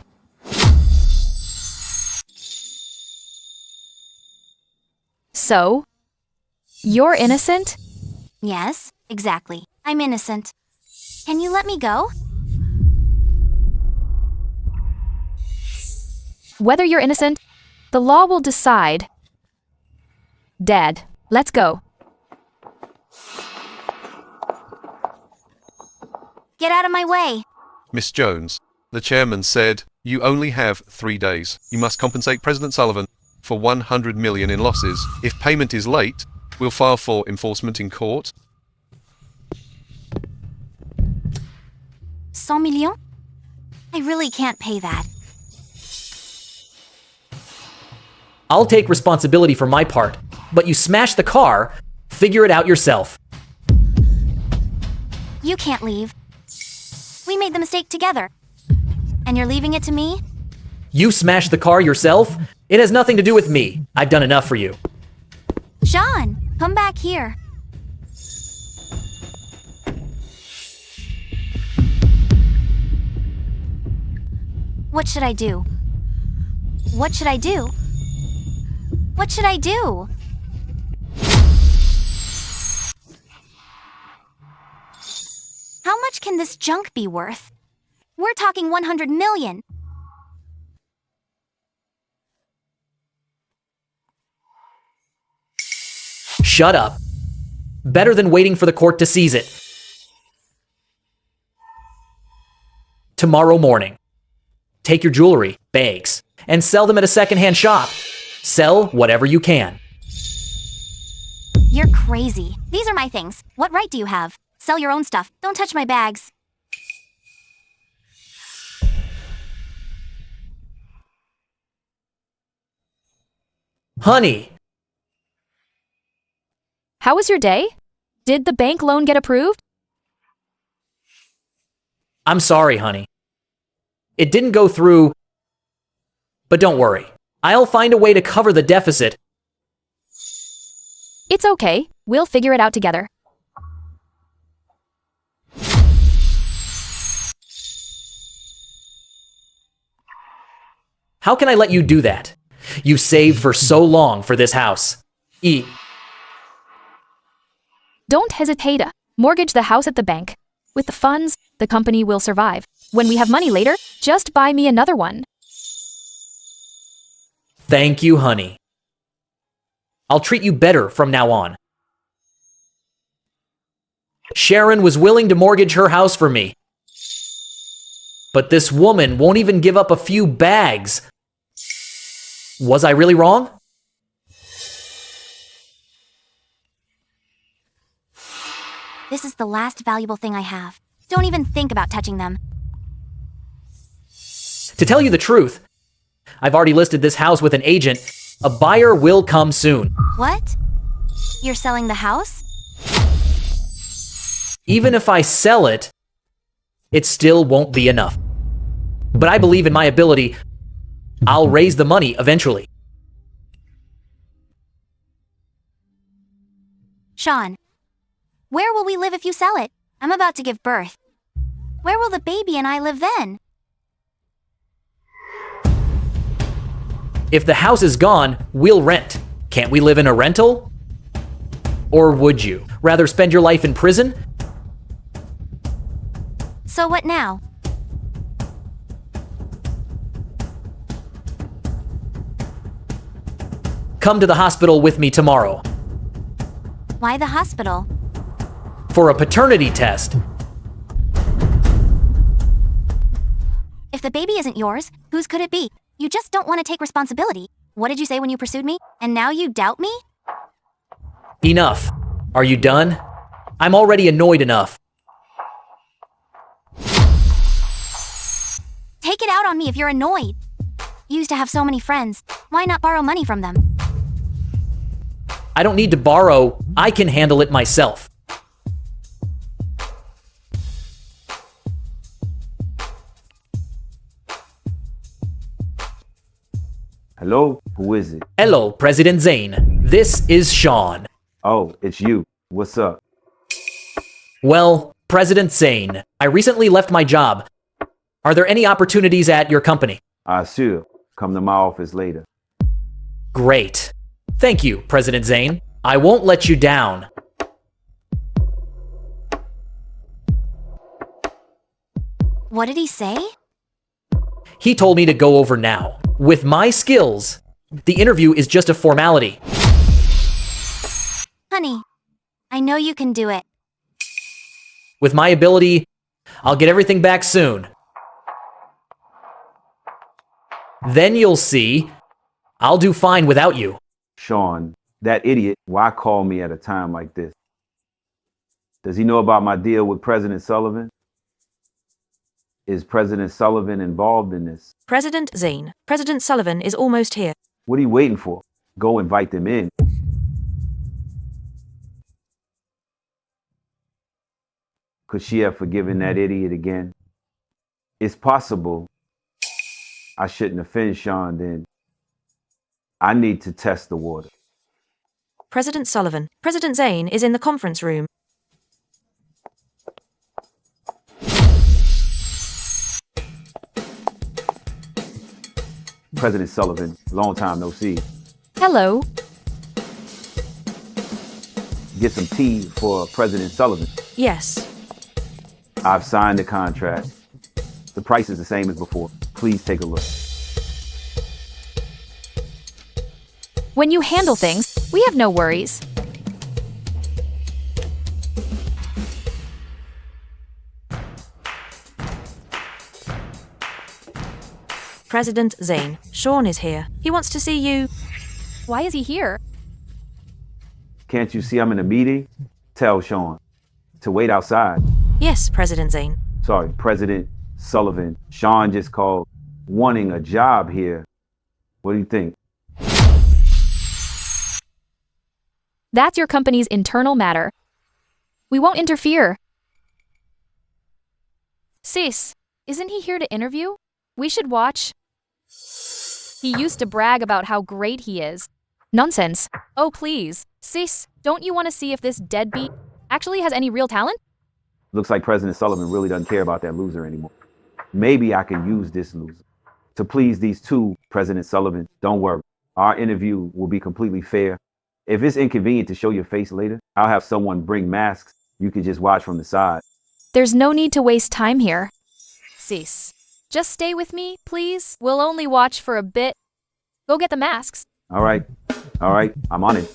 [SPEAKER 2] So? You're innocent?
[SPEAKER 1] Yes, exactly. I'm innocent. Can you let me go?
[SPEAKER 2] Whether you're innocent, the law will decide. Dad, let's go.
[SPEAKER 1] Get out of my way.
[SPEAKER 10] Miss Jones, the chairman said, you only have 3 days. You must compensate President Sullivan for 100 million in losses. If payment is late, we'll file for enforcement in court.
[SPEAKER 1] 100 millions? I really can't pay that.
[SPEAKER 5] I'll take responsibility for my part, but you smashed the car. Figure it out yourself.
[SPEAKER 1] You can't leave. We made the mistake together. And you're leaving it to me?
[SPEAKER 5] You smashed the car yourself? It has nothing to do with me. I've done enough for you.
[SPEAKER 1] Sean, come back here. What should I do? What should I do? What should I do? How much can this junk be worth? We're talking 100 million.
[SPEAKER 5] Shut up. Better than waiting for the court to seize it. Tomorrow morning, take your jewelry, bags, and sell them at a secondhand shop. Sell whatever you can.
[SPEAKER 1] You're crazy. These are my things. What right do you have? Sell your own stuff. Don't touch my bags.
[SPEAKER 5] Honey,
[SPEAKER 2] How was your day? Did the bank loan get approved?
[SPEAKER 5] I'm sorry, honey. It didn't go through, but don't worry. I'll find a way to cover the deficit.
[SPEAKER 2] It's okay. We'll figure it out together.
[SPEAKER 5] How can I let you do that? You saved for so long for this house.
[SPEAKER 2] Don't hesitate. Mortgage the house at the bank. With the funds, the company will survive. When we have money later, just buy me another one.
[SPEAKER 5] Thank you, honey. I'll treat you better from now on. Sharon was willing to mortgage her house for me. But this woman won't even give up a few bags. Was I really wrong?
[SPEAKER 1] This is the last valuable thing I have. Don't even think about touching them.
[SPEAKER 5] To tell you the truth, I've already listed this house with an agent. A buyer will come soon.
[SPEAKER 1] What? You're selling the house?
[SPEAKER 5] Even if I sell it, it still won't be enough. But I believe in my ability. I'll raise the money eventually.
[SPEAKER 1] Sean, where will we live if you sell it? I'm about to give birth. Where will the baby and I live then?
[SPEAKER 5] If the house is gone, we'll rent. Can't we live in a rental? Or would you rather spend your life in prison?
[SPEAKER 1] So what now?
[SPEAKER 5] Come to the hospital with me tomorrow
[SPEAKER 1] Why the hospital?
[SPEAKER 5] for a paternity test.
[SPEAKER 1] If the baby isn't yours, whose could it be? You just don't want to take responsibility. What did you say when you pursued me? And now you doubt me?
[SPEAKER 5] Enough. Are you done? I'm already annoyed enough.
[SPEAKER 1] Take it out on me if you're annoyed. You used to have so many friends. Why not borrow money from them?
[SPEAKER 5] I don't need to borrow. I can handle it myself.
[SPEAKER 14] Hello? Who is it?
[SPEAKER 5] Hello, President Zane. This is Sean.
[SPEAKER 14] Oh, it's you. What's up?
[SPEAKER 5] Well, President Zane, I recently left my job. Are there any opportunities at your company?
[SPEAKER 14] Sure. Come to my office later.
[SPEAKER 5] Great. Thank you, President Zane. I won't let you down.
[SPEAKER 1] What did he say?
[SPEAKER 5] He told me to go over now. With my skills, the interview is just a formality.
[SPEAKER 1] Honey, I know you can do it.
[SPEAKER 5] With my ability, I'll get everything back soon. Then you'll see, I'll do fine without you.
[SPEAKER 14] Sean, that idiot, why call me at a time like this? Does he know about my deal with President Sullivan? Is President Sullivan involved in this?
[SPEAKER 11] President Zane, President Sullivan is almost here.
[SPEAKER 14] What are you waiting for? Go invite them in. Could she have forgiven that idiot again? It's possible. I shouldn't offend Sean then. I need to test the water.
[SPEAKER 11] President Sullivan, President Zane is in the conference room.
[SPEAKER 14] President Sullivan, long time no see.
[SPEAKER 2] Hello.
[SPEAKER 14] Get some tea for President Sullivan.
[SPEAKER 11] Yes.
[SPEAKER 14] I've signed the contract. The price is the same as before. Please take a look.
[SPEAKER 2] When you handle things, we have no worries.
[SPEAKER 11] President Zane, Sean is here. He wants to see you.
[SPEAKER 2] Why is he here?
[SPEAKER 14] Can't you see I'm in a meeting? Tell Sean to wait outside.
[SPEAKER 11] Yes, President Zane.
[SPEAKER 14] Sorry, President Sullivan. Sean just called wanting a job here. What do you think?
[SPEAKER 2] That's your company's internal matter. We won't interfere. Sis, isn't he here to interview? We should watch. He used to brag about how great he is. Nonsense. Oh, please. Sis, don't you want to see if this deadbeat actually has any real talent?
[SPEAKER 14] Looks like President Sullivan really doesn't care about that loser anymore. Maybe I can use this loser to please these two, President Sullivan. Don't worry. Our interview will be completely fair. If it's inconvenient to show your face later, I'll have someone bring masks. You can just watch from the side.
[SPEAKER 2] There's no need to waste time here. Sis, just stay with me, please. We'll only watch for a bit. Go get the masks.
[SPEAKER 14] All right, I'm on it.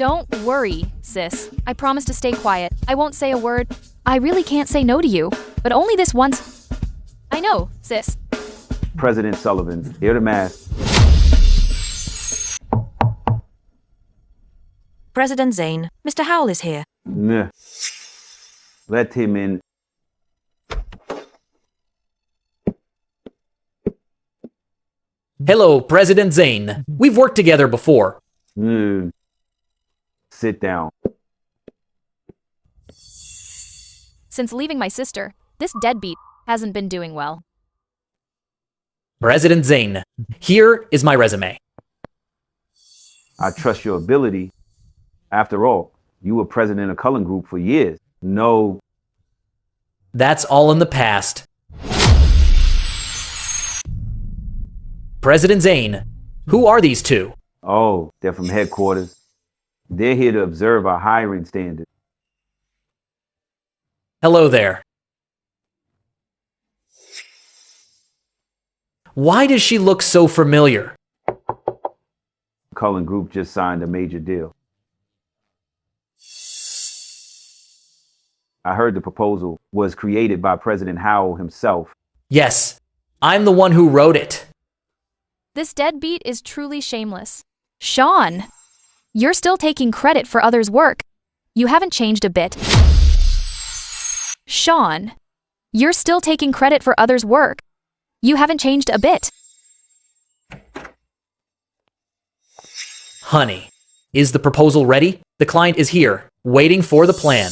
[SPEAKER 2] Don't worry, sis. I promise to stay quiet. I won't say a word. I really can't say no to you, but only this once. I know, sis.
[SPEAKER 14] President Sullivan, hear the mass.
[SPEAKER 11] President Zane, Mr. Howell is here.
[SPEAKER 14] Nah. Let him in.
[SPEAKER 5] Hello, President Zane. We've worked together before.
[SPEAKER 14] Sit down.
[SPEAKER 2] Since leaving my sister, this deadbeat hasn't been doing well.
[SPEAKER 5] President Zane, here is my resume.
[SPEAKER 14] I trust your ability. After all, you were president of Cullen Group for years. No.
[SPEAKER 5] That's all in the past. President Zane, who are these two?
[SPEAKER 14] Oh, they're from headquarters. They're here to observe our hiring standards.
[SPEAKER 5] Hello there. Why does she look so familiar?
[SPEAKER 14] Cullen Group just signed a major deal. I heard the proposal was created by President Howell himself.
[SPEAKER 5] Yes, I'm the one who wrote it.
[SPEAKER 2] This deadbeat is truly shameless. Sean, you're still taking credit for others' work. You haven't changed a bit. Sean, you're still taking credit for others' work. You haven't changed a bit.
[SPEAKER 5] Honey, is the proposal ready? The client is here, waiting for the plan.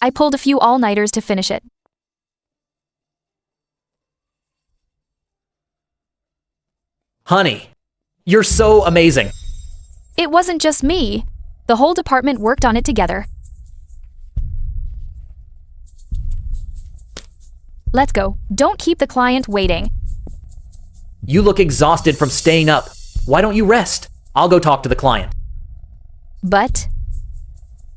[SPEAKER 2] I pulled a few all-nighters to finish it.
[SPEAKER 5] Honey, you're so amazing.
[SPEAKER 2] It wasn't just me. The whole department worked on it together. Let's go. Don't keep the client waiting.
[SPEAKER 5] You look exhausted from staying up. Why don't you rest? I'll go talk to the client.
[SPEAKER 2] But?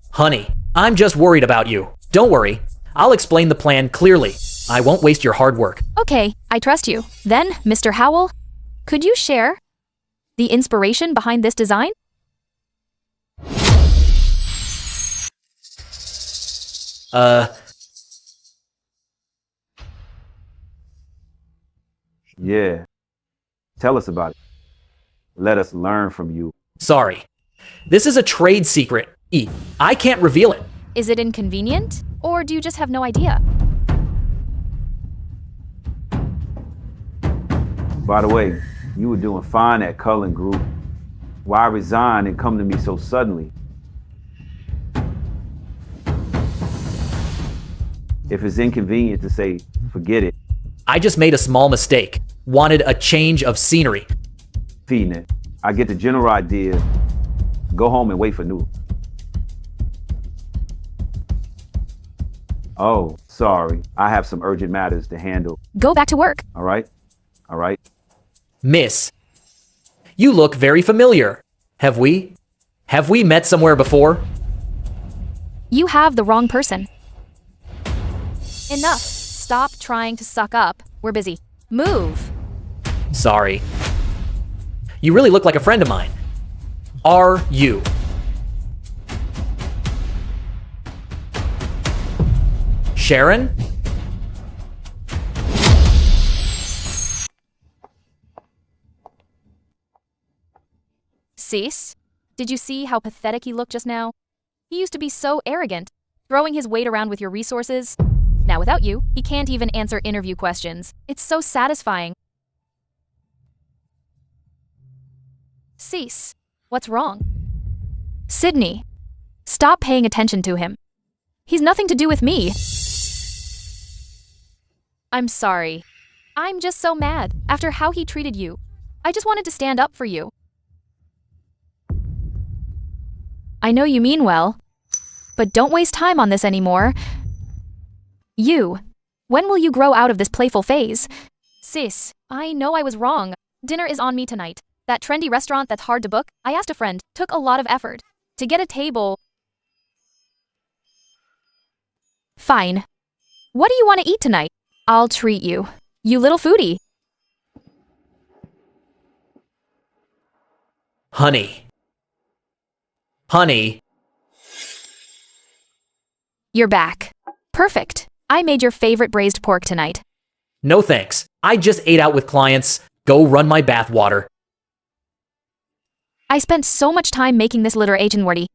[SPEAKER 5] Honey, I'm just worried about you. Don't worry. I'll explain the plan clearly. I won't waste your hard work.
[SPEAKER 2] Okay, I trust you. Then, Mr. Howell, could you share the inspiration behind this design?
[SPEAKER 14] Yeah. Tell us about it. Let us learn from you.
[SPEAKER 5] Sorry. This is a trade secret. I can't reveal it.
[SPEAKER 2] Is it inconvenient? Or do you just have no idea?
[SPEAKER 14] By the way, you were doing fine at Cullen Group. Why resign and come to me so suddenly? If it's inconvenient to say, forget it.
[SPEAKER 5] I just made a small mistake. Wanted a change of scenery.
[SPEAKER 14] Feeding it. I get the general idea. Go home and wait for news. Oh, sorry. I have some urgent matters to handle.
[SPEAKER 2] Go back to work.
[SPEAKER 14] All right? All right.
[SPEAKER 5] Miss, you look very familiar. Have we met somewhere before?
[SPEAKER 2] You have the wrong person. Enough. Stop trying to suck up. We're busy. Move.
[SPEAKER 5] Sorry. You really look like a friend of mine. Are you? Sharon?
[SPEAKER 2] Cease? Did you see how pathetic he looked just now? He used to be so arrogant, throwing his weight around with your resources. Now without you, he can't even answer interview questions. It's so satisfying. Cease. What's wrong? Sydney. Stop paying attention to him. He's nothing to do with me. I'm sorry. I'm just so mad after how he treated you. I just wanted to stand up for you. I know you mean well, but don't waste time on this anymore. You. When will you grow out of this playful phase? Sis, I know I was wrong. Dinner is on me tonight. That trendy restaurant that's hard to book, I asked a friend, took a lot of effort. To get a table... Fine. What do you want to eat tonight? I'll treat you. You little foodie.
[SPEAKER 5] Honey. Honey,
[SPEAKER 2] You're back. Perfect. I made your favorite braised pork tonight.
[SPEAKER 5] no thanks. I just ate out with clients. Go run my bath water.
[SPEAKER 2] I spent so much time making this litter wordy.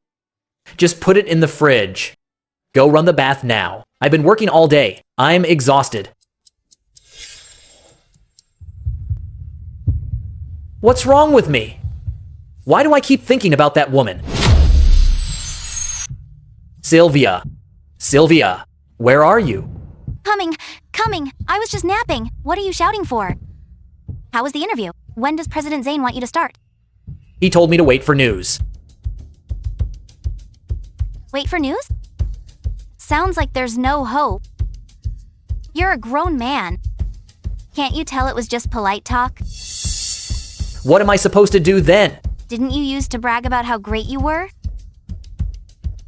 [SPEAKER 5] Just put it in the fridge. Go run the bath now. I've been working all day. I'm exhausted. What's wrong with me? Why do I keep thinking about that woman? Sylvia. Sylvia, where are you?
[SPEAKER 1] Coming. I was just napping. What are you shouting for? How was the interview? When does President Zane want you to start?
[SPEAKER 5] He told me to wait for news.
[SPEAKER 1] Wait for news? Sounds like there's no hope. You're a grown man. Can't you tell it was just polite talk?
[SPEAKER 5] What am I supposed to do then?
[SPEAKER 1] Didn't you used to brag about how great you were?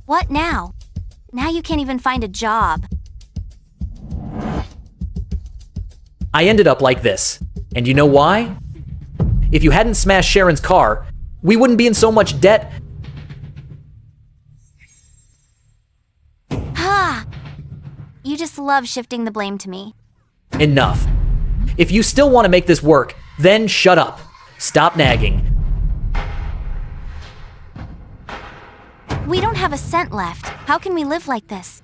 [SPEAKER 1] What now? Now you can't even find a job.
[SPEAKER 5] I ended up like this. And you know why? If you hadn't smashed Sharon's car, we wouldn't be in so much debt.
[SPEAKER 1] You just love shifting the blame to me.
[SPEAKER 5] Enough. If you still want to make this work, then shut up. Stop nagging.
[SPEAKER 1] We don't have a cent left. How can we live like this?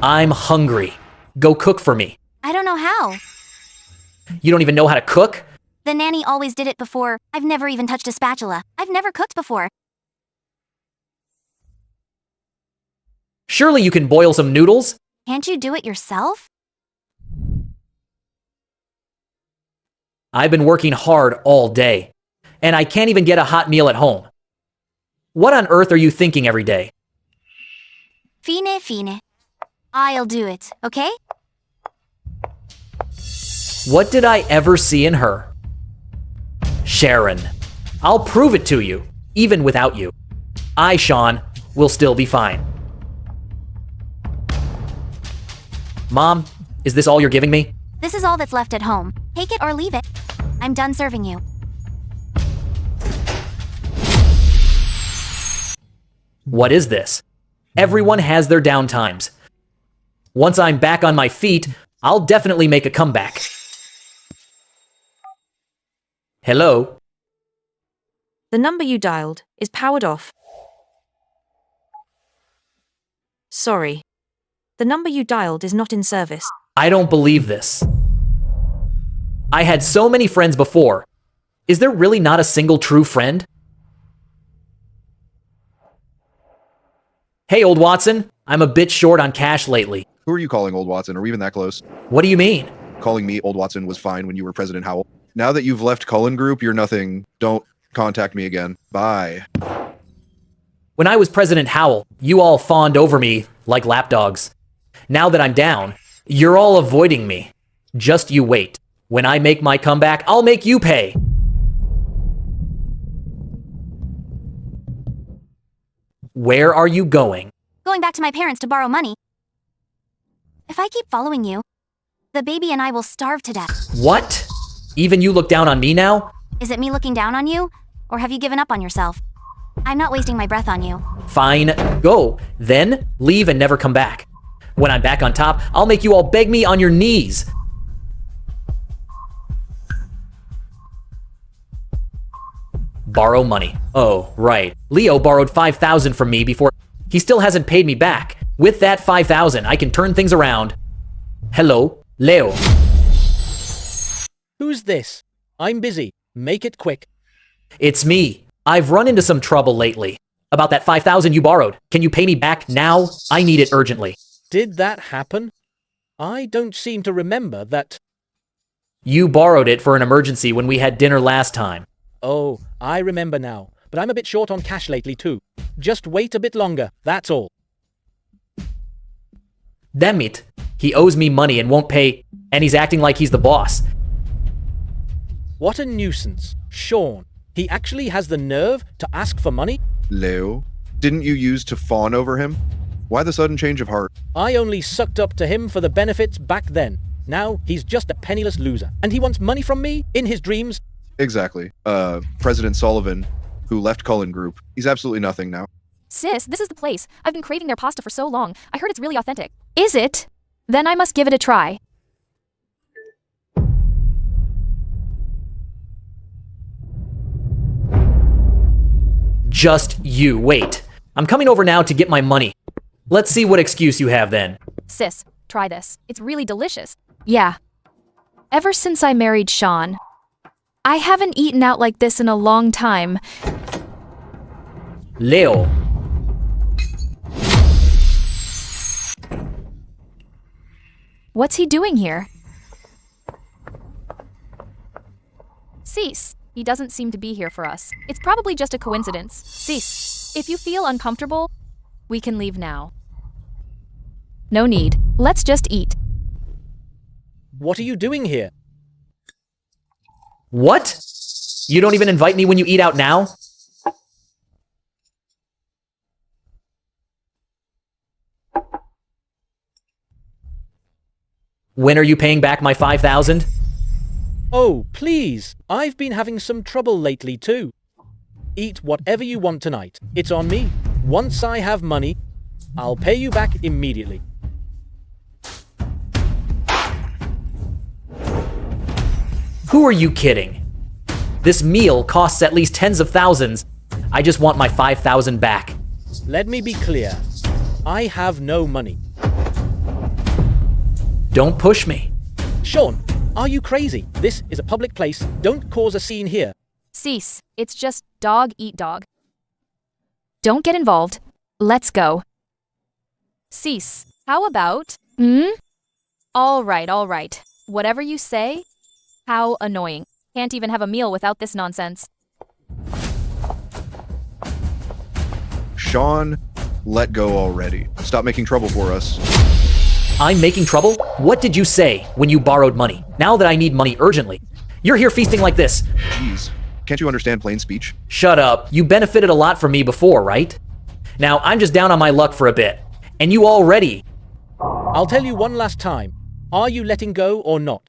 [SPEAKER 5] I'm hungry. Go cook for me.
[SPEAKER 1] I don't know how.
[SPEAKER 5] You don't even know how to cook?
[SPEAKER 1] The nanny always did it before. I've never even touched a spatula. I've never cooked before.
[SPEAKER 5] Surely you can boil some noodles?
[SPEAKER 1] Can't you do it yourself?
[SPEAKER 5] I've been working hard all day, and I can't even get a hot meal at home. What on earth are you thinking every day?
[SPEAKER 1] Fine. I'll do it, okay?
[SPEAKER 5] What did I ever see in her? Sharon, I'll prove it to you, even without you. Sean, will still be fine. Mom, is this all you're giving me?
[SPEAKER 1] This is all that's left at home. Take it or leave it. I'm done serving you.
[SPEAKER 5] What is this? Everyone has their downtimes. Once I'm back on my feet, I'll definitely make a comeback. Hello?
[SPEAKER 11] The number you dialed is powered off. Sorry. The number you dialed is not in service.
[SPEAKER 5] I don't believe this. I had so many friends before. Is there really not a single true friend? Hey, old Watson. I'm a bit short on cash lately.
[SPEAKER 3] Who are you calling old Watson? Are we even that close?
[SPEAKER 5] What do you mean?
[SPEAKER 3] Calling me old Watson was fine when you were President Howell. Now that you've left Cullen Group, you're nothing. Don't contact me again. Bye.
[SPEAKER 5] When I was President Howell, you all fawned over me like lapdogs. Now that I'm down, you're all avoiding me. Just you wait. When I make my comeback, I'll make you pay. Where are you going?
[SPEAKER 1] Going back to my parents to borrow money. If I keep following you, the baby and I will starve to death.
[SPEAKER 5] What? Even you look down on me now?
[SPEAKER 1] Is it me looking down on you? Or have you given up on yourself? I'm not wasting my breath on you.
[SPEAKER 5] Fine, go. Then leave and never come back. When I'm back on top, I'll make you all beg me on your knees. Borrow money. Oh, right. Leo borrowed $5,000 from me before. He still hasn't paid me back. With that $5,000, I can turn things around. Hello, Leo.
[SPEAKER 15] Who's this? I'm busy. Make it quick.
[SPEAKER 5] It's me. I've run into some trouble lately. About that $5,000 you borrowed. Can you pay me back now? I need it urgently.
[SPEAKER 15] Did that happen? I don't seem to remember that.
[SPEAKER 5] You borrowed it for an emergency when we had dinner last time.
[SPEAKER 15] Oh, I remember now. But I'm a bit short on cash lately too. Just wait a bit longer, that's all.
[SPEAKER 5] Damn it. He owes me money and won't pay, and he's acting like he's the boss.
[SPEAKER 15] What a nuisance. Sean, he actually has the nerve to ask for money?
[SPEAKER 3] Leo, didn't you use to fawn over him? Why the sudden change of heart?
[SPEAKER 15] I only sucked up to him for the benefits back then. Now he's just a penniless loser. And he wants money from me in his dreams?
[SPEAKER 3] Exactly. President Sullivan, who left Cullen Group. He's absolutely nothing now.
[SPEAKER 2] Sis, this is the place. I've been craving their pasta for so long. I heard it's really authentic. Is it? Then I must give it a try.
[SPEAKER 5] Just you wait. I'm coming over now to get my money. Let's see what excuse you have then.
[SPEAKER 2] Sis, try this. It's really delicious. Yeah. Ever since I married Sean, I haven't eaten out like this in a long time.
[SPEAKER 5] Leo.
[SPEAKER 2] What's he doing here? Cease. He doesn't seem to be here for us. It's probably just a coincidence. Cease. If you feel uncomfortable, we can leave now. No need. Let's just eat.
[SPEAKER 15] What are you doing here?
[SPEAKER 5] What? You don't even invite me when you eat out now? When are you paying back my 5,000?
[SPEAKER 15] Oh, please. I've been having some trouble lately too. Eat whatever you want tonight. It's on me. Once I have money, I'll pay you back immediately.
[SPEAKER 5] Who are you kidding? This meal costs at least tens of thousands. I just want my 5,000 back.
[SPEAKER 15] Let me be clear. I have no money.
[SPEAKER 5] Don't push me.
[SPEAKER 15] Sean, are you crazy? This is a public place. Don't cause a scene here.
[SPEAKER 2] Cease. It's just dog eat dog. Don't get involved. Let's go. Cease. How about? All right. Whatever you say. How annoying. Can't even have a meal without this nonsense.
[SPEAKER 3] Sean, let go already. Stop making trouble for us.
[SPEAKER 5] I'm making trouble? What did you say when you borrowed money? Now that I need money urgently. You're here feasting like this.
[SPEAKER 3] Jeez, can't you understand plain speech?
[SPEAKER 5] Shut up. You benefited a lot from me before, right? Now I'm just down on my luck for a bit. And you already.
[SPEAKER 15] I'll tell you one last time. Are you letting go or not?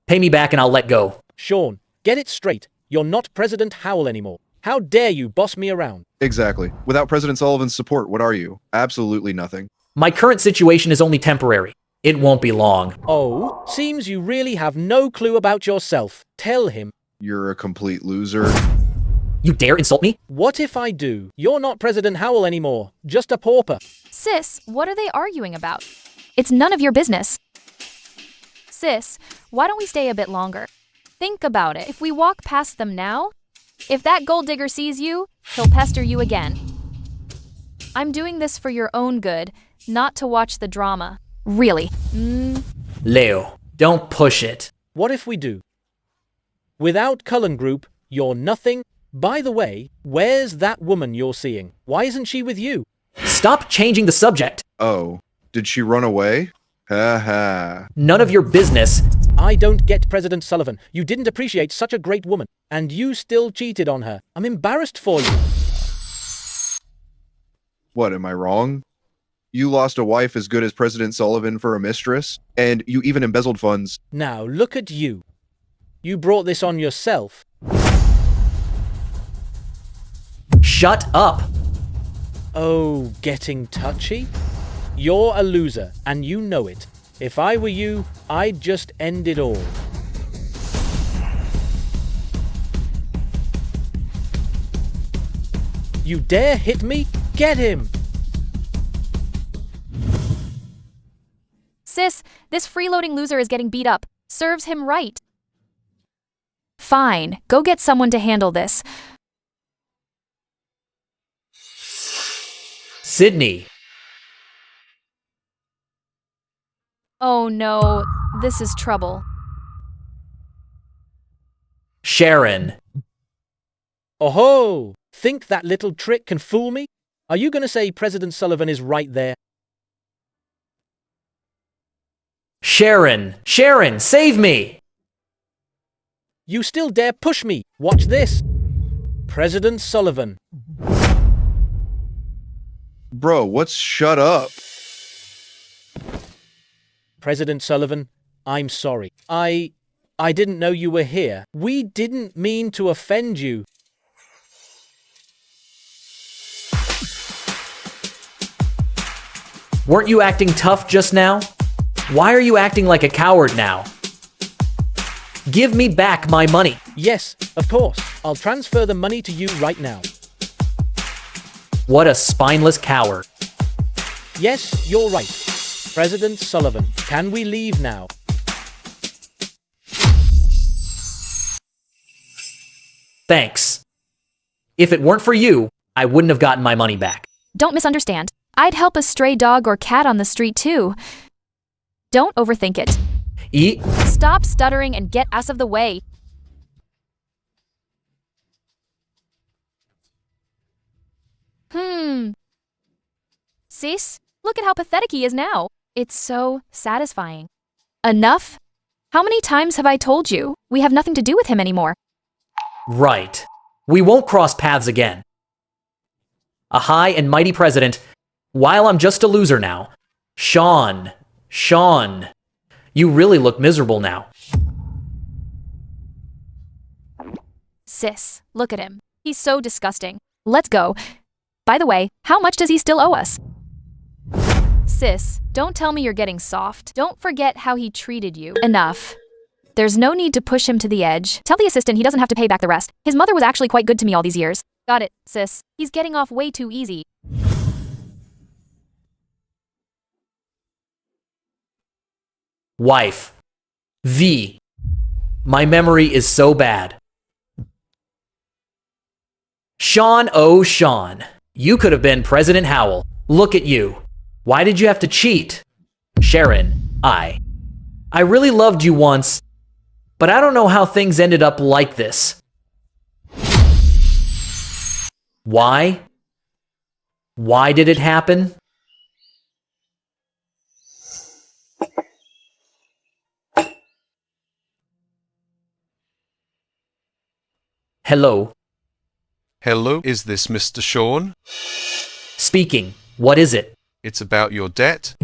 [SPEAKER 5] Pay me back and I'll let go.
[SPEAKER 15] Sean, get it straight. You're not President Howell anymore. How dare you boss me around?
[SPEAKER 3] Exactly. Without President Sullivan's support, what are you? Absolutely nothing.
[SPEAKER 5] My current situation is only temporary. It won't be long.
[SPEAKER 15] Oh, seems you really have no clue about yourself. Tell him.
[SPEAKER 3] You're a complete loser.
[SPEAKER 5] You dare insult me?
[SPEAKER 15] What if I do? You're not President Howell anymore. Just a pauper.
[SPEAKER 2] Sis, what are they arguing about? It's none of your business. Sis, why don't we stay a bit longer? Think about it. If we walk past them now, if that gold digger sees you, he'll pester you again. I'm doing this for your own good, not to watch the drama. Really.
[SPEAKER 5] Leo, don't push it.
[SPEAKER 15] What if we do? Without Cullen Group, you're nothing. By the way, where's that woman you're seeing? Why isn't she with you?
[SPEAKER 5] Stop changing the subject.
[SPEAKER 3] Oh, did she run away? Ha ha.
[SPEAKER 5] None of your business.
[SPEAKER 15] I don't get President Sullivan. You didn't appreciate such a great woman, and you still cheated on her. I'm embarrassed for you.
[SPEAKER 3] What, am I wrong? You lost a wife as good as President Sullivan for a mistress, and you even embezzled funds.
[SPEAKER 15] Now, look at you. You brought this on yourself.
[SPEAKER 5] Shut up.
[SPEAKER 15] Oh, getting touchy? You're a loser, and you know it. If I were you, I'd just end it all. You dare hit me? Get him!
[SPEAKER 2] Sis, this freeloading loser is getting beat up. Serves him right. Fine, go get someone to handle this.
[SPEAKER 5] Sydney.
[SPEAKER 2] Oh no, this is trouble.
[SPEAKER 5] Sharon.
[SPEAKER 15] Oh-ho! Think that little trick can fool me? Are you going to say President Sullivan is right there?
[SPEAKER 5] Sharon! Sharon, save me!
[SPEAKER 15] You still dare push me? Watch this. President Sullivan.
[SPEAKER 3] Bro, what's shut up?
[SPEAKER 15] President Sullivan, I'm sorry. I didn't know you were here. We didn't mean to offend you.
[SPEAKER 5] Weren't you acting tough just now? Why are you acting like a coward now? Give me back my money.
[SPEAKER 15] Yes, of course. I'll transfer the money to you right now.
[SPEAKER 5] What a spineless coward.
[SPEAKER 15] Yes, you're right. President Sullivan, can we leave now?
[SPEAKER 5] Thanks. If it weren't for you, I wouldn't have gotten my money back.
[SPEAKER 2] Don't misunderstand. I'd help a stray dog or cat on the street too. Don't overthink it. Stop stuttering and get us of the way. Sis, look at how pathetic he is now. It's so satisfying. Enough? How many times have I told you? We have nothing to do with him anymore.
[SPEAKER 5] Right. We won't cross paths again. A high and mighty president, while I'm just a loser now. Sean, you really look miserable now.
[SPEAKER 2] Sis, look at him. He's so disgusting. Let's go. By the way, how much does he still owe us? Sis, don't tell me you're getting soft. Don't forget how he treated you. Enough. There's no need to push him to the edge. Tell the assistant he doesn't have to pay back the rest. His mother was actually quite good to me all these years. Got it, sis. He's getting off way too easy.
[SPEAKER 5] Wife. V. My memory is so bad. Sean, oh Sean. You could have been President Howell. Look at you. Why did you have to cheat? Sharon, I really loved you once, but I don't know how things ended up like this. Why? Why did it happen? Hello.
[SPEAKER 10] Hello, is this Mr. Sean?
[SPEAKER 5] Speaking. What is it?
[SPEAKER 10] It's about your debt.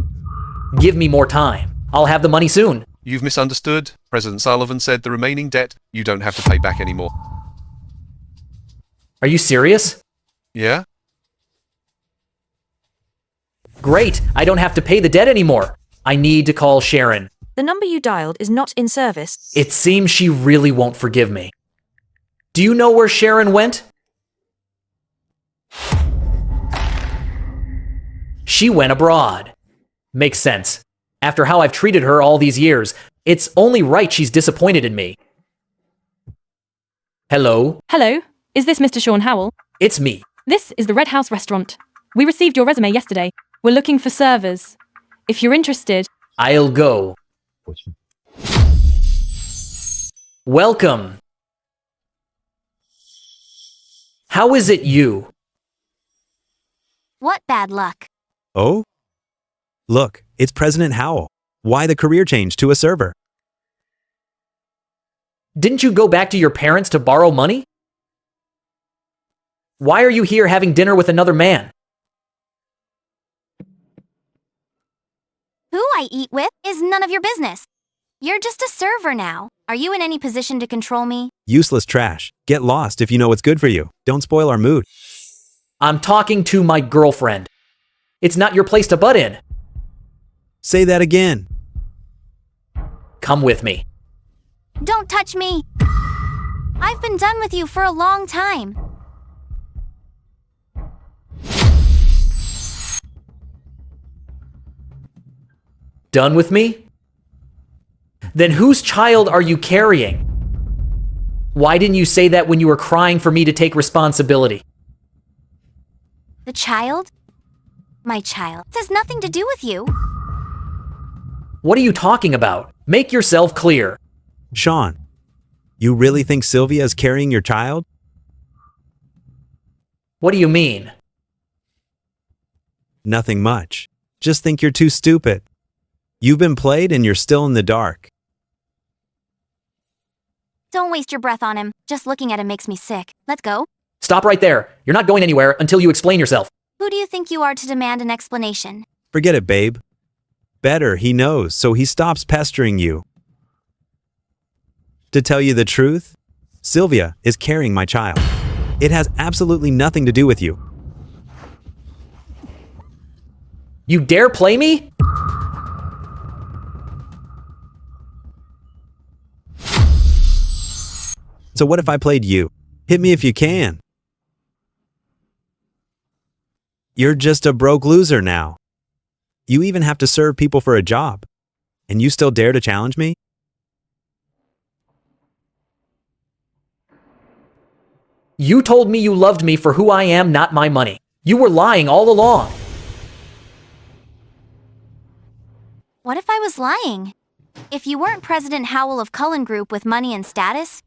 [SPEAKER 5] Give me more time. I'll have the money soon.
[SPEAKER 10] You've misunderstood. President Sullivan said the remaining debt you don't have to pay back anymore.
[SPEAKER 5] Are you serious?
[SPEAKER 10] Yeah?
[SPEAKER 5] Great. I don't have to pay the debt anymore. I need to call Sharon.
[SPEAKER 11] The number you dialed is not in service.
[SPEAKER 5] It seems she really won't forgive me. Do you know where Sharon went? She went abroad. Makes sense. After how I've treated her all these years, it's only right she's disappointed in me. Hello?
[SPEAKER 12] Hello, is this Mr. Sean Howell?
[SPEAKER 5] It's me.
[SPEAKER 12] This is the Red House restaurant. We received your resume yesterday. We're looking for servers. If you're interested...
[SPEAKER 5] I'll go. Welcome. How is it you?
[SPEAKER 1] What bad luck.
[SPEAKER 16] Oh? Look, it's President Howell. Why the career change to a server?
[SPEAKER 5] Didn't you go back to your parents to borrow money? Why are you here having dinner with another man?
[SPEAKER 1] Who I eat with is none of your business. You're just a server now. Are you in any position to control me?
[SPEAKER 16] Useless trash. Get lost if you know what's good for you. Don't spoil our mood.
[SPEAKER 5] I'm talking to my girlfriend. It's not your place to butt in.
[SPEAKER 16] Say that again.
[SPEAKER 5] Come with me.
[SPEAKER 1] Don't touch me. I've been done with you for a long time.
[SPEAKER 5] Done with me? Then whose child are you carrying? Why didn't you say that when you were crying for me to take responsibility?
[SPEAKER 1] The child? My child. This has nothing to do with you.
[SPEAKER 5] What are you talking about? Make yourself clear.
[SPEAKER 16] Sean, you really think Sylvia is carrying your child?
[SPEAKER 5] What do you mean?
[SPEAKER 16] Nothing much. Just think you're too stupid. You've been played and you're still in the dark.
[SPEAKER 1] Don't waste your breath on him. Just looking at him makes me sick. Let's go.
[SPEAKER 5] Stop right there. You're not going anywhere until you explain yourself.
[SPEAKER 1] Who do you think you are to demand an explanation?
[SPEAKER 16] Forget it, babe. Better, he knows, so he stops pestering you. To tell you the truth, Sylvia is carrying my child. It has absolutely nothing to do with you.
[SPEAKER 5] You dare play me?
[SPEAKER 16] So what if I played you? Hit me if you can. You're just a broke loser now. You even have to serve people for a job. And you still dare to challenge me?
[SPEAKER 5] You told me you loved me for who I am, not my money. You were lying all along.
[SPEAKER 1] What if I was lying? If you weren't President Howell of Cullen Group with money and status,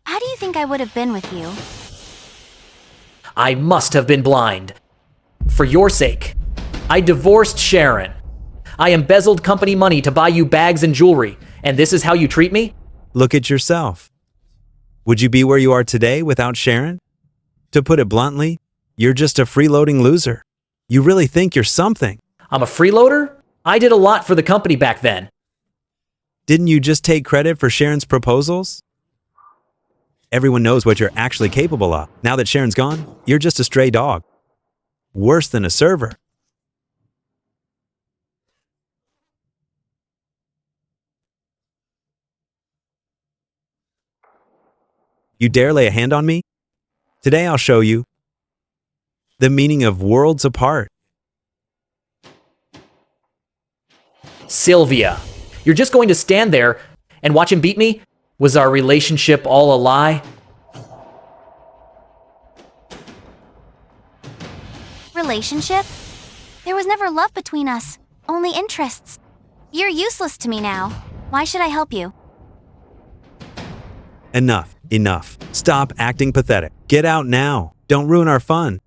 [SPEAKER 1] how do you think I would have been with you?
[SPEAKER 5] I must have been blind. For your sake, I divorced Sharon. I embezzled company money to buy you bags and jewelry, and this is how you treat me?
[SPEAKER 16] Look at yourself. Would you be where you are today without Sharon? To put it bluntly, you're just a freeloading loser. You really think you're something.
[SPEAKER 5] I'm a freeloader? I did a lot for the company back then.
[SPEAKER 16] Didn't you just take credit for Sharon's proposals? Everyone knows what you're actually capable of. Now that Sharon's gone, you're just a stray dog. Worse than a server. You dare lay a hand on me? Today I'll show you the meaning of worlds apart.
[SPEAKER 5] Sylvia, you're just going to stand there and watch him beat me? Was our relationship all a lie?
[SPEAKER 1] Relationship? There was never love between us, only interests. You're useless to me now. Why should I help you?
[SPEAKER 16] Enough. Enough. Stop acting pathetic. Get out now. Don't ruin our fun.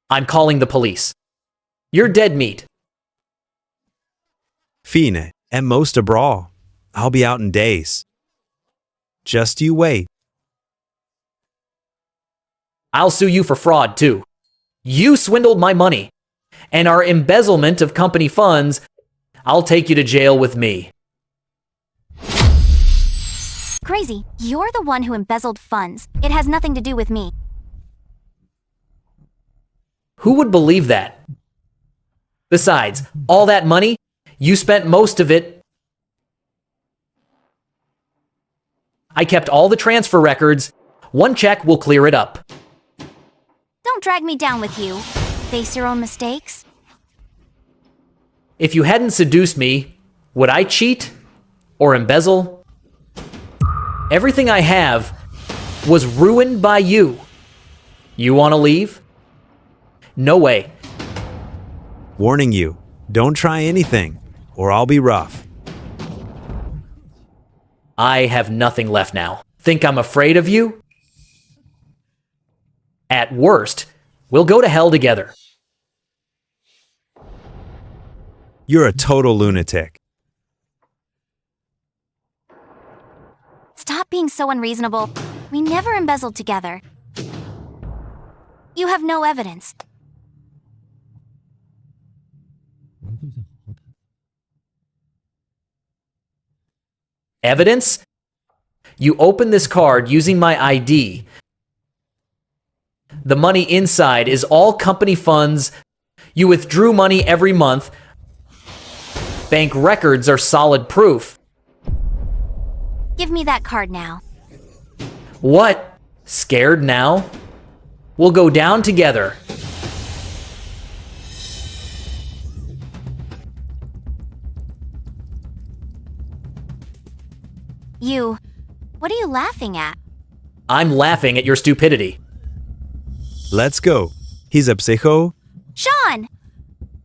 [SPEAKER 5] I'm calling the police. You're dead meat.
[SPEAKER 16] Fine. At most a brawl. I'll be out in days. Just you wait.
[SPEAKER 5] I'll sue you for fraud, too. You swindled my money. And our embezzlement of company funds, I'll take you to jail with me.
[SPEAKER 1] Crazy. You're the one who embezzled funds. It has nothing to do with me.
[SPEAKER 5] Who would believe that? Besides, all that money, you spent most of it. I kept all the transfer records. One check will clear it up.
[SPEAKER 1] Don't drag me down with you. Face your own mistakes.
[SPEAKER 5] If you hadn't seduced me, would I cheat or embezzle? Everything I have was ruined by you. You want to leave? No way.
[SPEAKER 16] Warning you, don't try anything, or I'll be rough.
[SPEAKER 5] I have nothing left now. Think I'm afraid of you? At worst, we'll go to hell together.
[SPEAKER 16] You're a total lunatic.
[SPEAKER 1] Stop being so unreasonable. We never embezzled together. You have no evidence.
[SPEAKER 5] Evidence? You open this card using my ID. The money inside is all company funds. You withdrew money every month. Bank records are solid proof.
[SPEAKER 1] Give me that card now.
[SPEAKER 5] What? Scared now? We'll go down together.
[SPEAKER 1] What are you laughing at?
[SPEAKER 5] I'm laughing at your stupidity.
[SPEAKER 16] Let's go. He's a psycho.
[SPEAKER 1] Sean!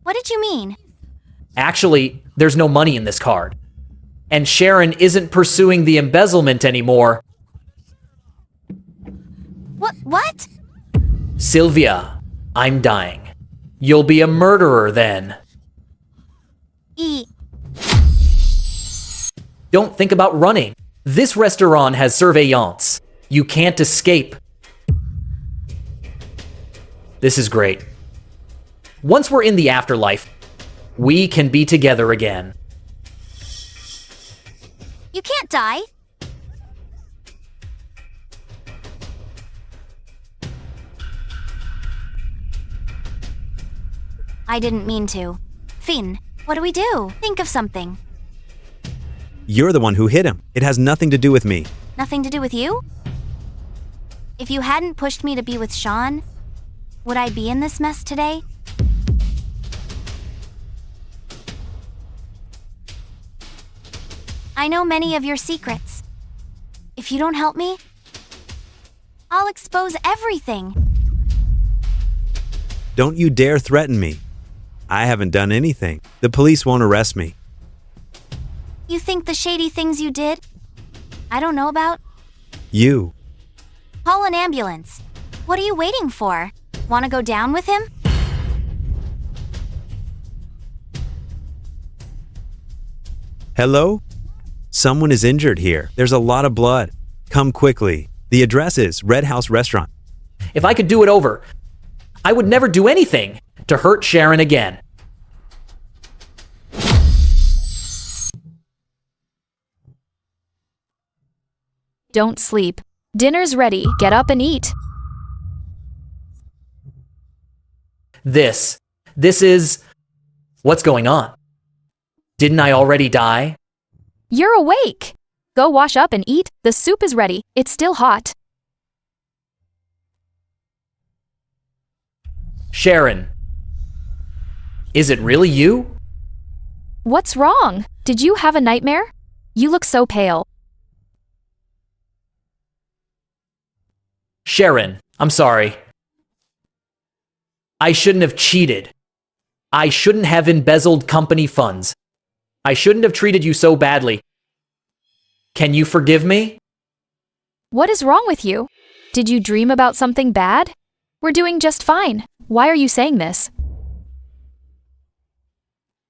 [SPEAKER 1] What did you mean?
[SPEAKER 5] Actually, there's no money in this card. And Sharon isn't pursuing the embezzlement anymore.
[SPEAKER 1] What?
[SPEAKER 5] Sylvia, I'm dying. You'll be a murderer then. Don't think about running. This restaurant has surveillance. You can't escape. This is great. Once we're in the afterlife, we can be together again.
[SPEAKER 1] You can't die. I didn't mean to. Finn, what do we do? Think of something.
[SPEAKER 16] You're the one who hit him. It has nothing to do with me.
[SPEAKER 1] Nothing to do with you? If you hadn't pushed me to be with Sean, would I be in this mess today? I know many of your secrets. If you don't help me, I'll expose everything.
[SPEAKER 16] Don't you dare threaten me. I haven't done anything. The police won't arrest me.
[SPEAKER 1] You think the shady things you did, I don't know about?
[SPEAKER 16] You.
[SPEAKER 1] Call an ambulance. What are you waiting for? Want to go down with him?
[SPEAKER 16] Hello? Someone is injured here. There's a lot of blood. Come quickly. The address is Red House Restaurant.
[SPEAKER 5] If I could do it over, I would never do anything to hurt Sharon again.
[SPEAKER 2] Don't sleep. Dinner's ready. Get up and eat.
[SPEAKER 5] This is... What's going on? Didn't I already die?
[SPEAKER 2] You're awake. Go wash up and eat. The soup is ready. It's still hot.
[SPEAKER 5] Sharon. Is it really you?
[SPEAKER 2] What's wrong? Did you have a nightmare? You look so pale.
[SPEAKER 5] Sharon, I'm sorry. I shouldn't have cheated. I shouldn't have embezzled company funds. I shouldn't have treated you so badly. Can you forgive me?
[SPEAKER 2] What is wrong with you? Did you dream about something bad? We're doing just fine. Why are you saying this?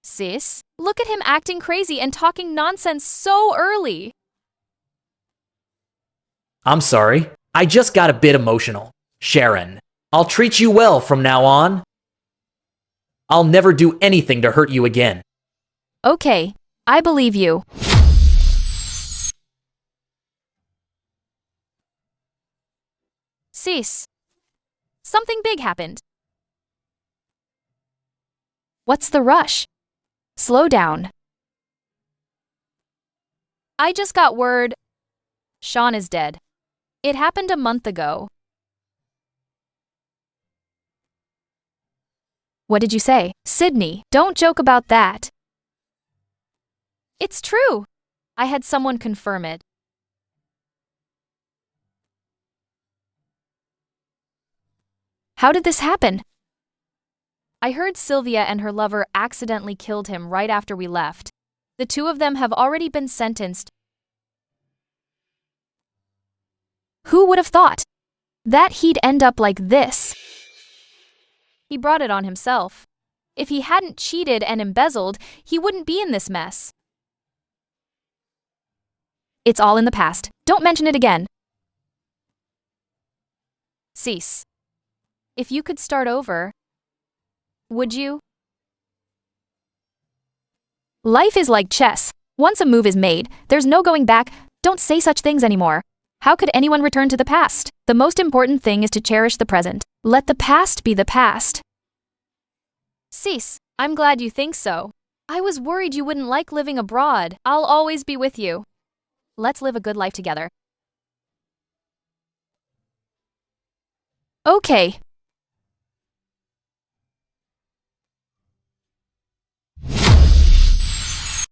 [SPEAKER 2] Sis, look at him acting crazy and talking nonsense so early.
[SPEAKER 5] I'm sorry. I just got a bit emotional. Sharon, I'll treat you well from now on. I'll never do anything to hurt you again.
[SPEAKER 2] Okay, I believe you. Sis, something big happened. What's the rush? Slow down. I just got word Sean is dead. It happened a month ago. What did you say? Sydney, don't joke about that. It's true. I had someone confirm it. How did this happen? I heard Sylvia and her lover accidentally killed him right after we left. The two of them have already been sentenced. Who would have thought that he'd end up like this? He brought it on himself. If he hadn't cheated and embezzled, he wouldn't be in this mess. It's all in the past. Don't mention it again. Cease. If you could start over, would you? Life is like chess. Once a move is made, there's no going back. Don't say such things anymore. How could anyone return to the past? The most important thing is to cherish the present. Let the past be the past. Cease. I'm glad you think so. I was worried you wouldn't like living abroad. I'll always be with you. Let's live a good life together. Okay,